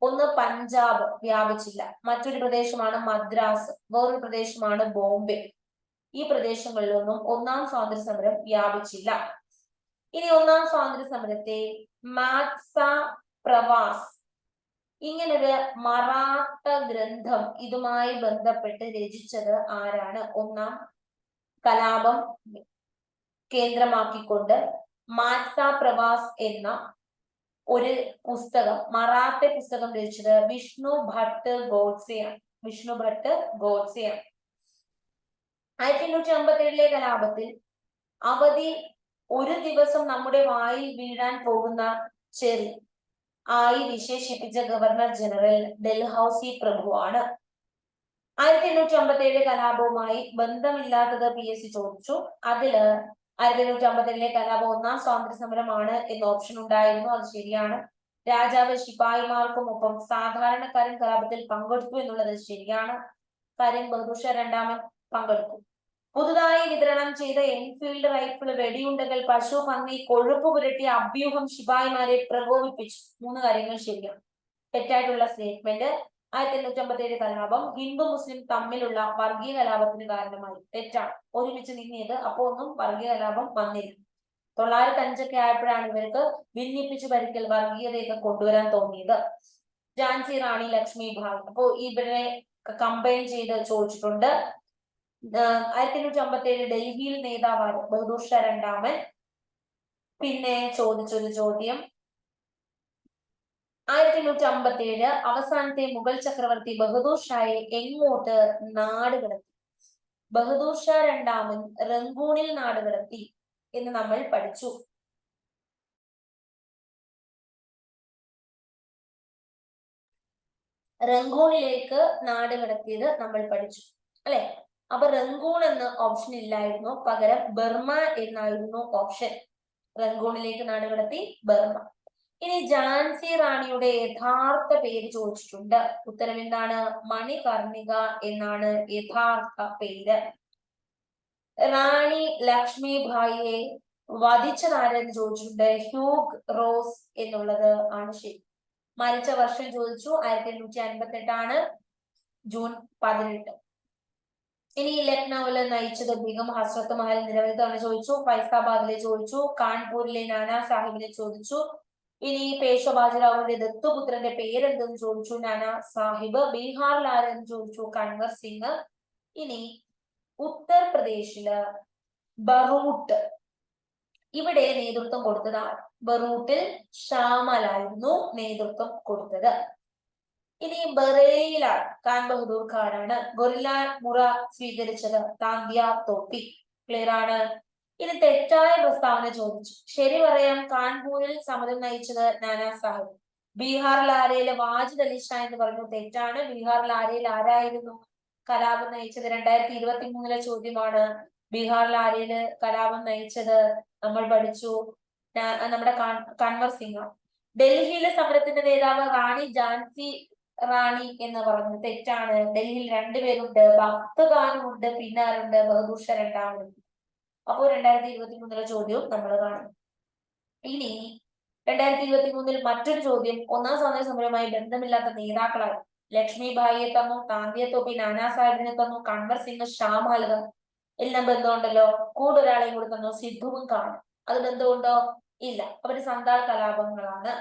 ഒന്ന് പഞ്ചാബ് വ്യാപിച്ചില്ല, മറ്റൊരു പ്രദേശമാണ് മദ്രാസ്, വേറൊരു പ്രദേശമാണ് ബോംബെ. ഈ പ്രദേശങ്ങളിലൊന്നും ഒന്നാം സ്വാതന്ത്ര്യ സമരം വ്യാപിച്ചില്ല. ഇനി ഒന്നാം സ്വാതന്ത്ര്യ സമരത്തെ മാത്സ പ്രവാസ് ഇങ്ങനൊരു മറാഠ ഗ്രന്ഥം ഇതുമായി ബന്ധപ്പെട്ട് രചിച്ചത് ആരാണ്? ഒന്നാം കലാപം കേന്ദ്രമാക്കിക്കൊണ്ട് മാത്സ പ്രവാസ് എന്ന ഒരു പുസ്തകം, മറാഠ പുസ്തകം രചിച്ചത് വിഷ്ണു ഭട്ട് ഗോഡ്സെയാണ്. 1857 കലാപത്തിൽ അവധി ഒരു ദിവസം നമ്മുടെ വായിൽ വീഴാൻ പോകുന്ന ചെറി ആയി വിശേഷിപ്പിച്ച ഗവർണർ ജനറൽ ഡൽഹൌസി പ്രഭുവാണ്. 1857 കലാപവുമായി ബന്ധമില്ലാത്തത് PSC ചോദിച്ചു. അതില് 1857 കലാപം ഒന്നാം സ്വാതന്ത്ര്യ സമരമാണ് എന്ന ഓപ്ഷൻ ഉണ്ടായിരുന്നു. അത് ശരിയാണ്. രാജാവ് ശിപായിമാർക്കും ഒപ്പം സാധാരണക്കാരൻ കലാപത്തിൽ പങ്കെടുത്തു എന്നുള്ളത് ശരിയാണ്. കാര്യം ബഹദൂർ ഷാ രണ്ടാമൻ പങ്കെടുത്തു. പുതുതായി വിതരണം ചെയ്ത എൻഫീൽഡ് റൈഫിൾ, വെടിയുണ്ടകൾ, പശു, പന്നി, കൊഴുപ്പ് പുരട്ടിയ അഭ്യൂഹം ശിപായിമാരെ പ്രകോപിപ്പിച്ചു. 3 കാര്യങ്ങൾ ശരിയാണ്. തെറ്റായിട്ടുള്ള സ്റ്റേറ്റ്മെന്റ് 1857 കലാപം ഹിന്ദു മുസ്ലിം തമ്മിലുള്ള വർഗീയ കലാപത്തിന് കാരണമായി. തെറ്റാണ്. ഒരുമിച്ച് നീങ്ങിയത്, അപ്പോ ഒന്നും വർഗീയ കലാപം വന്നില്ല. 905 ആയപ്പോഴാണ് ഇവർക്ക് ഭിന്നിപ്പിച്ചു ഭരിക്കൽ, വർഗീയതയൊക്കെ കൊണ്ടുവരാൻ തോന്നിയത്. ഝാൻസി റാണി ലക്ഷ്മിഭായ്, അപ്പോ ഇവരെ കമ്പൈൻ ചെയ്ത് ചോദിച്ചിട്ടുണ്ട്. 1857 ഡൽഹിയിൽ നേതാവാണ് ബഹദൂർ ഷാ രണ്ടാമൻ. പിന്നെ ചോദിച്ചൊരു ചോദ്യം, 1857 അവസാനത്തെ മുഗൾ ചക്രവർത്തി ബഹദൂർ ഷായെ എങ്ങോട്ട് നാടുകടത്തി? ബഹദൂർ ഷാ രണ്ടാമൻ റങ്കൂണിൽ നാടുകടത്തി എന്ന് നമ്മൾ പഠിച്ചു. റങ്കൂണിലേക്ക് നാടുകടത്തിയത് നമ്മൾ പഠിച്ചു അല്ലെ? അപ്പൊ റങ്കൂൺ എന്ന ഓപ്ഷൻ ഇല്ലായിരുന്നു, പകരം ബർമ എന്നായിരുന്നു ഓപ്ഷൻ. റങ്കൂണിലേക്ക് നാടുകടത്തി ബർമ. ഇനി ഝാൻസി റാണിയുടെ യഥാർത്ഥ പേര് ചോദിച്ചിട്ടുണ്ട്. ഉത്തരം എന്താണ്? മണികർണിക എന്നാണ് യഥാർത്ഥ പേര്. റാണി ലക്ഷ്മിഭായിയെ വധിച്ചതാരെന്ന് ചോദിച്ചിട്ടുണ്ട്. ഹ്യൂഗ് റോസ് എന്നുള്ളത് ആണ് ശരി. മരിച്ച വർഷം ചോദിച്ചു. 1858 ജൂൺ 18. ഇനി ലക്നൌവില് നയിച്ചത് ബീഗം ഹസ്രത്ത് മഹൽ നിരവധി തവണ ചോദിച്ചു. ഫൈസാബാദിലെ ചോദിച്ചു. കാൺപൂരിലെ നാനാ സാഹിബിനെ ചോദിച്ചു. ഇനി പേഷ്വ ബാജിറാവുവിന്റെ ദത്തുപുത്രന്റെ പേരെന്തെന്ന് ചോദിച്ചു. നാനാ സാഹിബ്. ബീഹാറിൽ ആരെന്ന് ചോദിച്ചു. കൻവർ സിംഗ്. ഇനി ഉത്തർപ്രദേശില് ബറൂട്ട്, ഇവിടെ നേതൃത്വം കൊടുത്തതാണ്. ബറൂട്ടിൽ ഷാമലായിരുന്നു നേതൃത്വം കൊടുത്തത്. ഇനി ബറേലിയിലാണ് ഖാൻ ബഹദൂർ ഖാനാണ് ഗൊറില്ല മുറ സ്വീകരിച്ചത്. താന്തിയ തോപ്പി. ക്ലിയർ ആണ്. ഇനി തെറ്റായ പ്രസ്താവന ചോദിച്ചു. ശരി പറയാം. കാൺപൂരിൽ സമരം നയിച്ചത് നാനാ സാഹിബ്. ബീഹാറിൽ ആരയില് വാജിദ് അലി ഷാ എന്ന് പറഞ്ഞു. തെറ്റാണ്. ബീഹാറിൽ ആരയിൽ ആരായിരുന്നു കലാപം നയിച്ചത്? 2023 ചോദ്യമാണ്. ബീഹാറിൽ ആരയില് കലാപം നയിച്ചത് നമ്മൾ പഠിച്ചു. നമ്മുടെ കൻവർ സിംഗ്. ഡൽഹിയിലെ സമരത്തിന്റെ നേതാവ് റാണി ഝാൻസി റാണി എന്ന് പറഞ്ഞു. തെറ്റാണ്. ഡൽഹിയിൽ 2 പേരുണ്ട്. ഭക്ത് ഖാനും ഉണ്ട്, പിന്നെ ആരുണ്ട്? ബഹദൂർ ഷാ രണ്ടാമനുണ്ട്. അപ്പോ 2023 ചോദ്യവും നമ്മൾ കാണും. ഇനി 2023 മറ്റൊരു ചോദ്യം ഒന്നാം സ്വാതന്ത്ര്യ സമരവുമായി ബന്ധമില്ലാത്ത നേതാക്കളായി. ലക്ഷ്മിഭായിയെ തന്നു, താന്തിയ തോപ്പി നാനാ സാഹിബിനെ തന്നു, കൻവർ സിംഗ് ഷാമൽ എല്ലാം ബന്ധമുണ്ടല്ലോ. കൂടുതൊരാളെയും കൂടി തന്നു, സിദ്ധുവും കാണും. അത് ബന്ധമുണ്ടോ? ഇല്ല. അവര് സന്താൽ കലാപങ്ങളാണ്.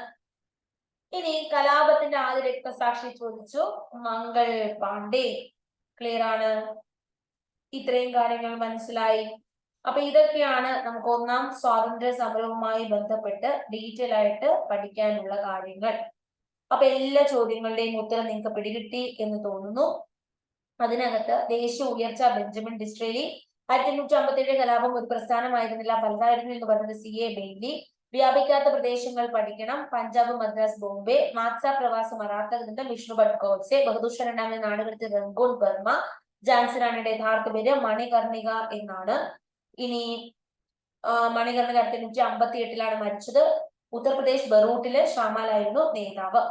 ഇനി കലാപത്തിന്റെ ആദ്യ രക്തസാക്ഷി ചോദിച്ചു. മംഗൾ പാണ്ഡെ. ക്ലിയർ ആണ്. ഇത്രയും കാര്യങ്ങൾ മനസ്സിലായി. അപ്പൊ ഇതൊക്കെയാണ് നമുക്ക് ഒന്നാം സ്വാതന്ത്ര്യ സമരവുമായി ബന്ധപ്പെട്ട് ഡീറ്റെയിൽ ആയിട്ട് പഠിക്കാനുള്ള കാര്യങ്ങൾ. അപ്പൊ എല്ലാ ചോദ്യങ്ങളുടെയും ഉത്തരം നിങ്ങൾക്ക് പിടികിട്ടി എന്ന് തോന്നുന്നു. അതിനകത്ത് ദേശീയ ഉയർച്ച ബെഞ്ചമിൻ ഡിസ്രേലി. 1857 കലാപം ഒരു പ്രസ്ഥാനമായിരുന്നില്ല, പലതായിരുന്നു എന്ന് പറഞ്ഞത് CA ബെയ്ലി. വ്യാപിക്കാത്ത പ്രദേശങ്ങൾ പഠിക്കണം. പഞ്ചാബ്, മദ്രാസ്, ബോംബെ. മാത്സ പ്രവാസ മറാത്ത ഗ്രന്ഥം വിഷ്ണു ഭട്ട് ഗോഡ്സെ. ബഹദൂർ ഷാ രണ്ടാമൻ നാടുകടത്തി റങ്കൂൺ ബർമ. ഝാൻസി റാണിയുടെ യഥാർത്ഥ പേര് മണികർണിക എന്നാണ്. ഇനി മണികർണിക 1858 മരിച്ചത്. ഉത്തർപ്രദേശ് ബറൂട്ടില് ഷാമാൽ ആയിരുന്നു നേതാവ്.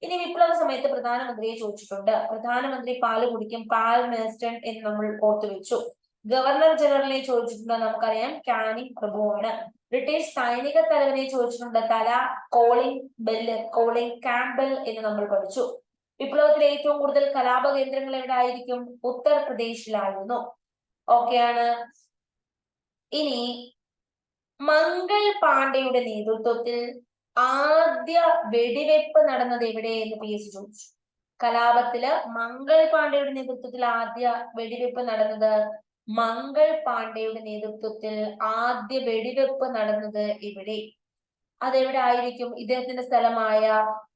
ഇനി വിപ്ലവ സമയത്ത് പ്രധാനമന്ത്രിയെ ചോദിച്ചിട്ടുണ്ട്. പ്രധാനമന്ത്രി പാല് കുടിക്കും, പാൽ മേസ്റ്റൺ എന്ന് നമ്മൾ ഓർത്തുവെച്ചു. ഗവർണർ ജനറലിനെ ചോദിച്ചിട്ടുണ്ട്, നമുക്കറിയാം കാനിങ് പ്രഭുവാണ്. ബ്രിട്ടീഷ് സൈനിക തലവനെ ചോദിച്ചിട്ടുണ്ട്, തല കോളിംഗ് ക്യാമ്പൽ എന്ന് നമ്മൾ പഠിച്ചു. വിപ്ലവത്തിൽ ഏറ്റവും കൂടുതൽ കലാപ കേന്ദ്രങ്ങൾ എവിടെ ആയിരിക്കും? ഉത്തർപ്രദേശിലായിരുന്നു. ഓക്കെയാണ്. ഇനി മംഗൾ പാണ്ഡെയുടെ നേതൃത്വത്തിൽ ആദ്യ വെടിവെപ്പ് നടന്നത് എവിടെ എന്ന് PSC ചോദിച്ചു. കലാപത്തില് മംഗൾ പാണ്ഡെയുടെ നേതൃത്വത്തിൽ ആദ്യ വെടിവെപ്പ് നടന്നത് ആദ്യ വെടിവെപ്പ് നടന്നത് എവിടെ? അതെവിടെ ആയിരിക്കും? ഇദ്ദേഹത്തിന്റെ സ്ഥലമായ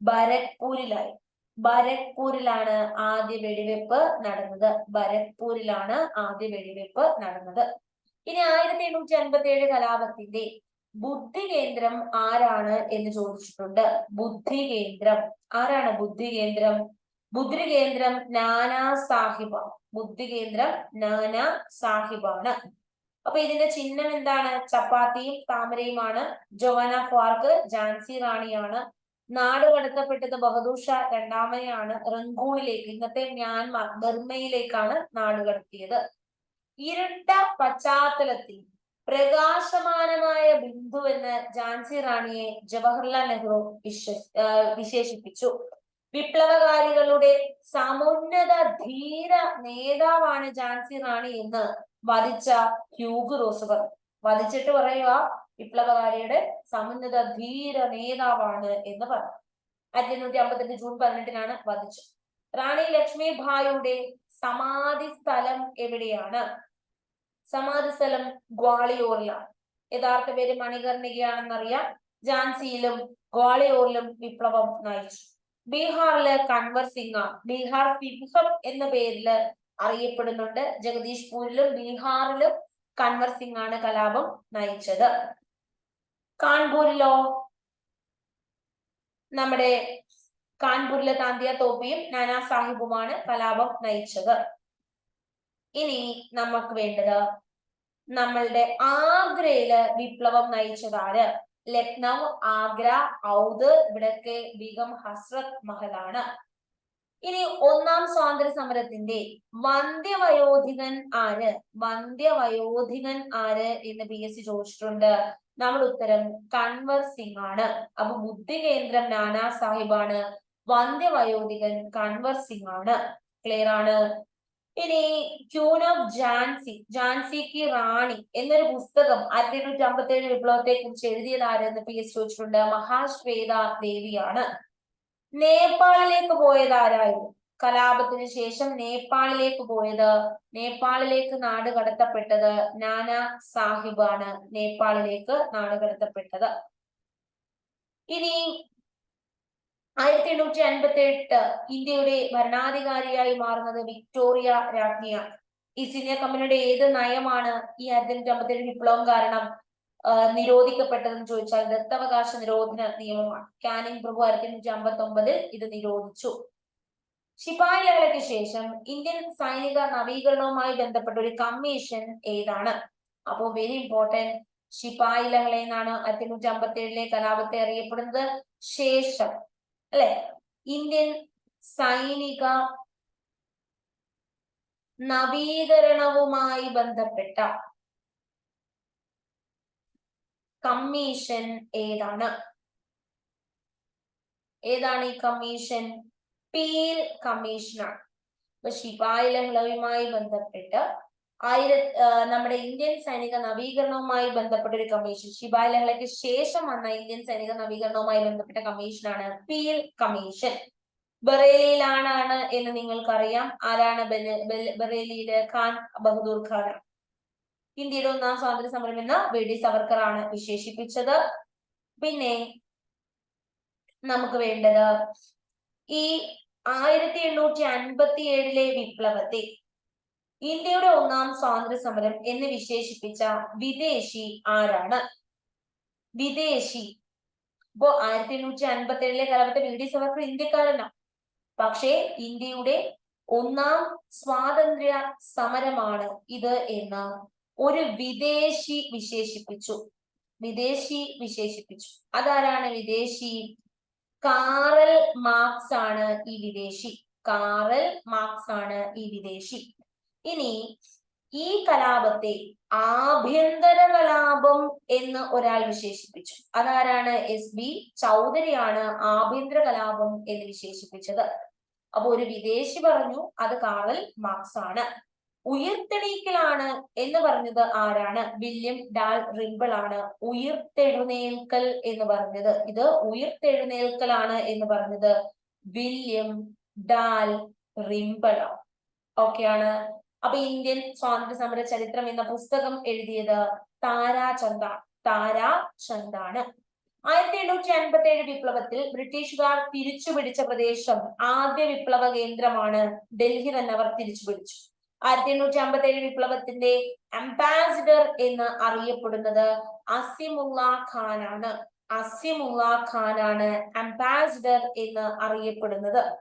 ബരക്പൂരിലായി. ബരക്പൂരിലാണ് ആദ്യ വെടിവെപ്പ് നടന്നത്. ഇനി 1857 കലാപത്തിന്റെ ബുദ്ധി കേന്ദ്രം ആരാണ് എന്ന് ചോദിച്ചിട്ടുണ്ട്. ആരാണ് ബുദ്ധി കേന്ദ്രം? നാനാ സാഹിബാണ്. അപ്പൊ ഇതിന്റെ ചിഹ്നം എന്താണ്? ചപ്പാത്തിയും താമരയുമാണ്. ജോവാന പാർക്ക് ഝാൻസി റാണിയാണ്. നാട് കടത്തപ്പെട്ടത് ബഹദൂർ ഷാ രണ്ടാമനെയാണ്. റങ്കൂണിലേക്ക്, ഇന്നത്തെ മ്യാൻമാർ, ബർമയിലേക്കാണ് നാട് കടത്തിയത്. ഇരുണ്ട പശ്ചാത്തലത്തിൽ പ്രകാശമാനമായ ബിന്ദു എന്ന് ഝാൻസി റാണിയെ ജവഹർലാൽ നെഹ്റു വിശേഷിപ്പിച്ചു. വിപ്ലവകാരികളുടെ സമുന്നത ധീര നേതാവാണ് ഝാൻസി റാണി എന്ന് വധിച്ച ഹ്യൂഗ് റോസ് പറഞ്ഞു. വധിച്ചിട്ട് പറയുക വിപ്ലവകാരിയുടെ സമുന്നത ധീര നേതാവാണ് എന്ന് പറഞ്ഞു. 1858 ജൂൺ 18-നാണ് വധിച്ചത്. റാണി ലക്ഷ്മി ഭായിയുടെ സമാധി സ്ഥലം എവിടെയാണ്? സമാധി സ്ഥലം ഗ്വാളിയോറിലാണ്. യഥാർത്ഥ പേര് മണികർണികയാണെന്നറിയാം. ഝാൻസിയിലും ഗ്വാളിയോറിലും വിപ്ലവം നയിച്ചു. ബീഹാറിലെ കൻവർ സിംഗ്, ബീഹാർ സിംഹം എന്ന പേരില് അറിയപ്പെടുന്നുണ്ട്. ജഗദീഷ്പൂരിലും ബീഹാറിലും കൻവർ സിംഗ് ആണ് കലാപം നയിച്ചത്. കാൺപൂരിലോ? നമ്മുടെ കാൺപൂരിലെ താന്തിയ തോപ്പിയും നാനാ സാഹിബുമാണ് കലാപം നയിച്ചത്. ഇനി നമുക്ക് വേണ്ടത് നമ്മളുടെ ആഗ്രയില് വിപ്ലവം നയിച്ചതാര്? ലക്നൗ, ആഗ്ര, ഔദ്, ഇവിടൊക്കെ ബീഗം ഹസ്രത് മഹലാണ്. ഇനി ഒന്നാം സ്വാതന്ത്ര്യ സമരത്തിന്റെ വന്ധ്യവയോധികൻ ആര് എന്ന് PSC ചോദിച്ചിട്ടുണ്ട്. നമ്മുടെ ഉത്തരം കൻവർ സിംഗ് ആണ്. അപ്പൊ ബുദ്ധി കേന്ദ്രം നാനാ സാഹിബാണ്, വന്ധ്യവയോധികൻ കൻവർ സിംഗ് ആണ്. ക്ലിയർ ആണ്. ഇനി ക്യൂൻ ഓഫ് ഝാൻസി കി റാണി എന്നൊരു പുസ്തകം 1857 വിപ്ലവത്തെ കുറിച്ച് എഴുതിയത് ആരെന്ന് PSC ചോദിച്ചിട്ടുണ്ട്. മഹാശ്വേത ദേവിയാണ്. നേപ്പാളിലേക്ക് പോയത് ആരായിരുന്നു? കലാപത്തിന് ശേഷം നേപ്പാളിലേക്ക് നാട് കടത്തപ്പെട്ടത് നാനാ സാഹിബാണ്. ഇനി 1858 ഇന്ത്യയുടെ ഭരണാധികാരിയായി മാറുന്നത് വിക്ടോറിയ രാജ്ഞിയാണ്. ഈസ്റ്റ് ഇന്ത്യ കമ്പനിയുടെ ഏത് നയമാണ് ഈ 1857 വിപ്ലവം കാരണം നിരോധിക്കപ്പെട്ടതെന്ന് ചോദിച്ചാൽ ദത്തവകാശ നിരോധന നിയമമാണ്. കാനിങ് പ്രഭു 1859 ഇത് നിരോധിച്ചു. ശിപായി ലഹളയ്ക്ക് ശേഷം ഇന്ത്യൻ സൈനിക നവീകരണവുമായി ബന്ധപ്പെട്ട ഒരു കമ്മീഷൻ ഏതാണ്? അപ്പോ വെരി ഇമ്പോർട്ടന്റ്, ശിപായി ലഹള എന്നാണ് 1857 കലാപത്തെ അറിയപ്പെടുന്നത്. ശേഷം അല്ലെ ഇന്ത്യൻ സൈനിക നവീകരണവുമായി ബന്ധപ്പെട്ട കമ്മീഷൻ ഏതാണ്? ഈ കമ്മീഷൻ? പീൽ കമ്മീഷനാണ്. അപ്പൊ ശിപായി ലഹളയുമായി ബന്ധപ്പെട്ട് നമ്മുടെ ഇന്ത്യൻ സൈനിക നവീകരണവുമായി ബന്ധപ്പെട്ട ഒരു കമ്മീഷൻ, ശിപായി ലഹളയ്ക്ക് ശേഷം വന്ന ഇന്ത്യൻ സൈനിക നവീകരണവുമായി ബന്ധപ്പെട്ട കമ്മീഷനാണ് പീൽ കമ്മീഷൻ. ബറേലിയിലാണ് എന്ന് നിങ്ങൾക്കറിയാം. ആരാണ് ബറേലിയില്? ഖാൻ ബഹദൂർ ഖാൻ. ഇന്ത്യയുടെ ഒന്നാം സ്വാതന്ത്ര്യ സമരം എന്ന് VD സവർക്കർ ആണ് വിശേഷിപ്പിച്ചത്. പിന്നെ നമുക്ക് വേണ്ടത് ഈ 1857 വിപ്ലവത്തെ ഇന്ത്യയുടെ ഒന്നാം സ്വാതന്ത്ര്യ സമരം എന്ന് വിശേഷിപ്പിച്ച വിദേശി ആരാണ്? ഇപ്പോ 1857 കലാപത്തെ VD സവർക്കർ ഇന്ത്യക്കാരനാണ്. പക്ഷേ ഇന്ത്യയുടെ ഒന്നാം സ്വാതന്ത്ര്യ സമരമാണ് ഇത് എന്ന് ഒരു വിദേശി വിശേഷിപ്പിച്ചു. വിദേശി വിശേഷിപ്പിച്ചു. അതാരാണ് വിദേശി? കാറൽ മാർക്സ് ആണ് ഈ വിദേശി. കാറൽ മാർക്സ് ആണ് ഈ വിദേശി. ഇനി ഈ കലാപത്തെ ആഭ്യന്തര കലാപം എന്ന് ഒരാൾ വിശേഷിപ്പിച്ചു. അതാരാണ്? SB ചൗധരിയാണ് ആഭ്യന്തര കലാപം എന്ന് വിശേഷിപ്പിച്ചത്. അപ്പൊ ഒരു വിദേശി പറഞ്ഞു, അത് കാറൽ മാർക്സ് ആണ്. ഉയിർത്തെണീക്കലാണ് എന്ന് പറഞ്ഞത് ആരാണ്? വില്യം ഡാൽ റിംബിൾ ആണ് ഉയിർത്തെഴുന്നേൽക്കൽ എന്ന് പറഞ്ഞത്. ഇത് ഉയിർത്തെഴുന്നേൽക്കലാണ് എന്ന് പറഞ്ഞത് വില്യം ഡാൽ റിംബിൾ ആണ്. ഓക്കെ ആണ്. അപ്പൊ ഇന്ത്യൻ സ്വാതന്ത്ര്യ സമര ചരിത്രം എന്ന പുസ്തകം എഴുതിയത് താരാചന്ദ് ആണ്. 1857 വിപ്ലവത്തിൽ ബ്രിട്ടീഷുകാർ തിരിച്ചുപിടിച്ച പ്രദേശം ആദ്യ വിപ്ലവ കേന്ദ്രമാണ്. ഡൽഹി തന്നെ അവർ തിരിച്ചുപിടിച്ചു. 1857 വിപ്ലവത്തിന്റെ അംബാസിഡർ എന്ന് അറിയപ്പെടുന്നത് അസിമുള്ള ഖാനാണ്. അസിമുള്ള ഖാനാണ് അംബാസിഡർ എന്ന് അറിയപ്പെടുന്നത്.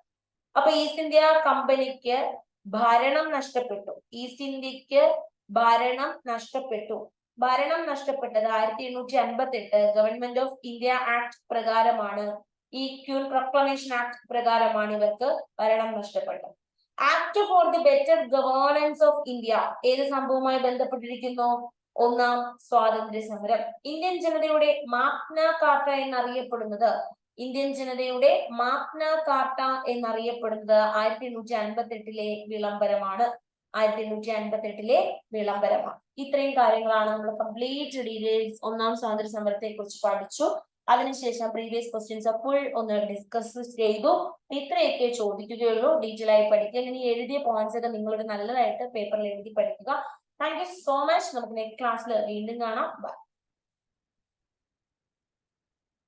അപ്പൊ ഈസ്റ്റ് ഇന്ത്യ കമ്പനിക്ക് ഭരണം നഷ്ടപ്പെട്ടു. ഈസ്റ്റ് ഇന്ത്യക്ക് ഭരണം നഷ്ടപ്പെട്ടു. ഭരണം നഷ്ടപ്പെട്ടത് 1858 ഗവൺമെന്റ് ഓഫ് ഇന്ത്യ ആക്ട് പ്രകാരമാണ്. ഈ ക്യൂൻ പ്രൊക്ലമേഷൻ ആക്ട് പ്രകാരമാണ് ഇവർക്ക് ഭരണം നഷ്ടപ്പെട്ടത്. Act for the better governance of India ഏത് സംഭവവുമായി ബന്ധപ്പെട്ടിരിക്കുന്നു? ഒന്നാം സ്വാതന്ത്ര്യ സമരം. ഇന്ത്യൻ ജനതയുടെ മാഗ്ന കാർട്ട എന്നറിയപ്പെടുന്നത് ഇന്ത്യൻ ജനതയുടെ മാഗ്ന കാർട്ട എന്നറിയപ്പെടുന്നത് 1858 വിളംബരമാണ്. 1858 വിളംബരമാണ്. ഇത്രയും കാര്യങ്ങളാണ് നമ്മൾ കംപ്ലീറ്റ് ഡീറ്റെയിൽസ് ഒന്നാം സ്വാതന്ത്ര്യ സമരത്തെ കുറിച്ച് പഠിച്ചു. അതിനുശേഷം പ്രീവിയസ് ക്വസ്റ്റ്യൻസ് ഫുൾ ഒന്ന് ഡിസ്കസ് ചെയ്തു. ഇത്രയൊക്കെ ചോദിക്കുകയുള്ളൂ. ഡീറ്റെയിൽ ആയി പഠിക്കുക. ഇനി എഴുതിയ പോയിന്റ്സ് ഒക്കെ നിങ്ങളൊരു നല്ലതായിട്ട് പേപ്പറിൽ എഴുതി പഠിക്കുക. Thank you so much. നമുക്ക് നെക്സ്റ്റ് ക്ലാസ്സിൽ വീണ്ടും കാണാം. ബൈ.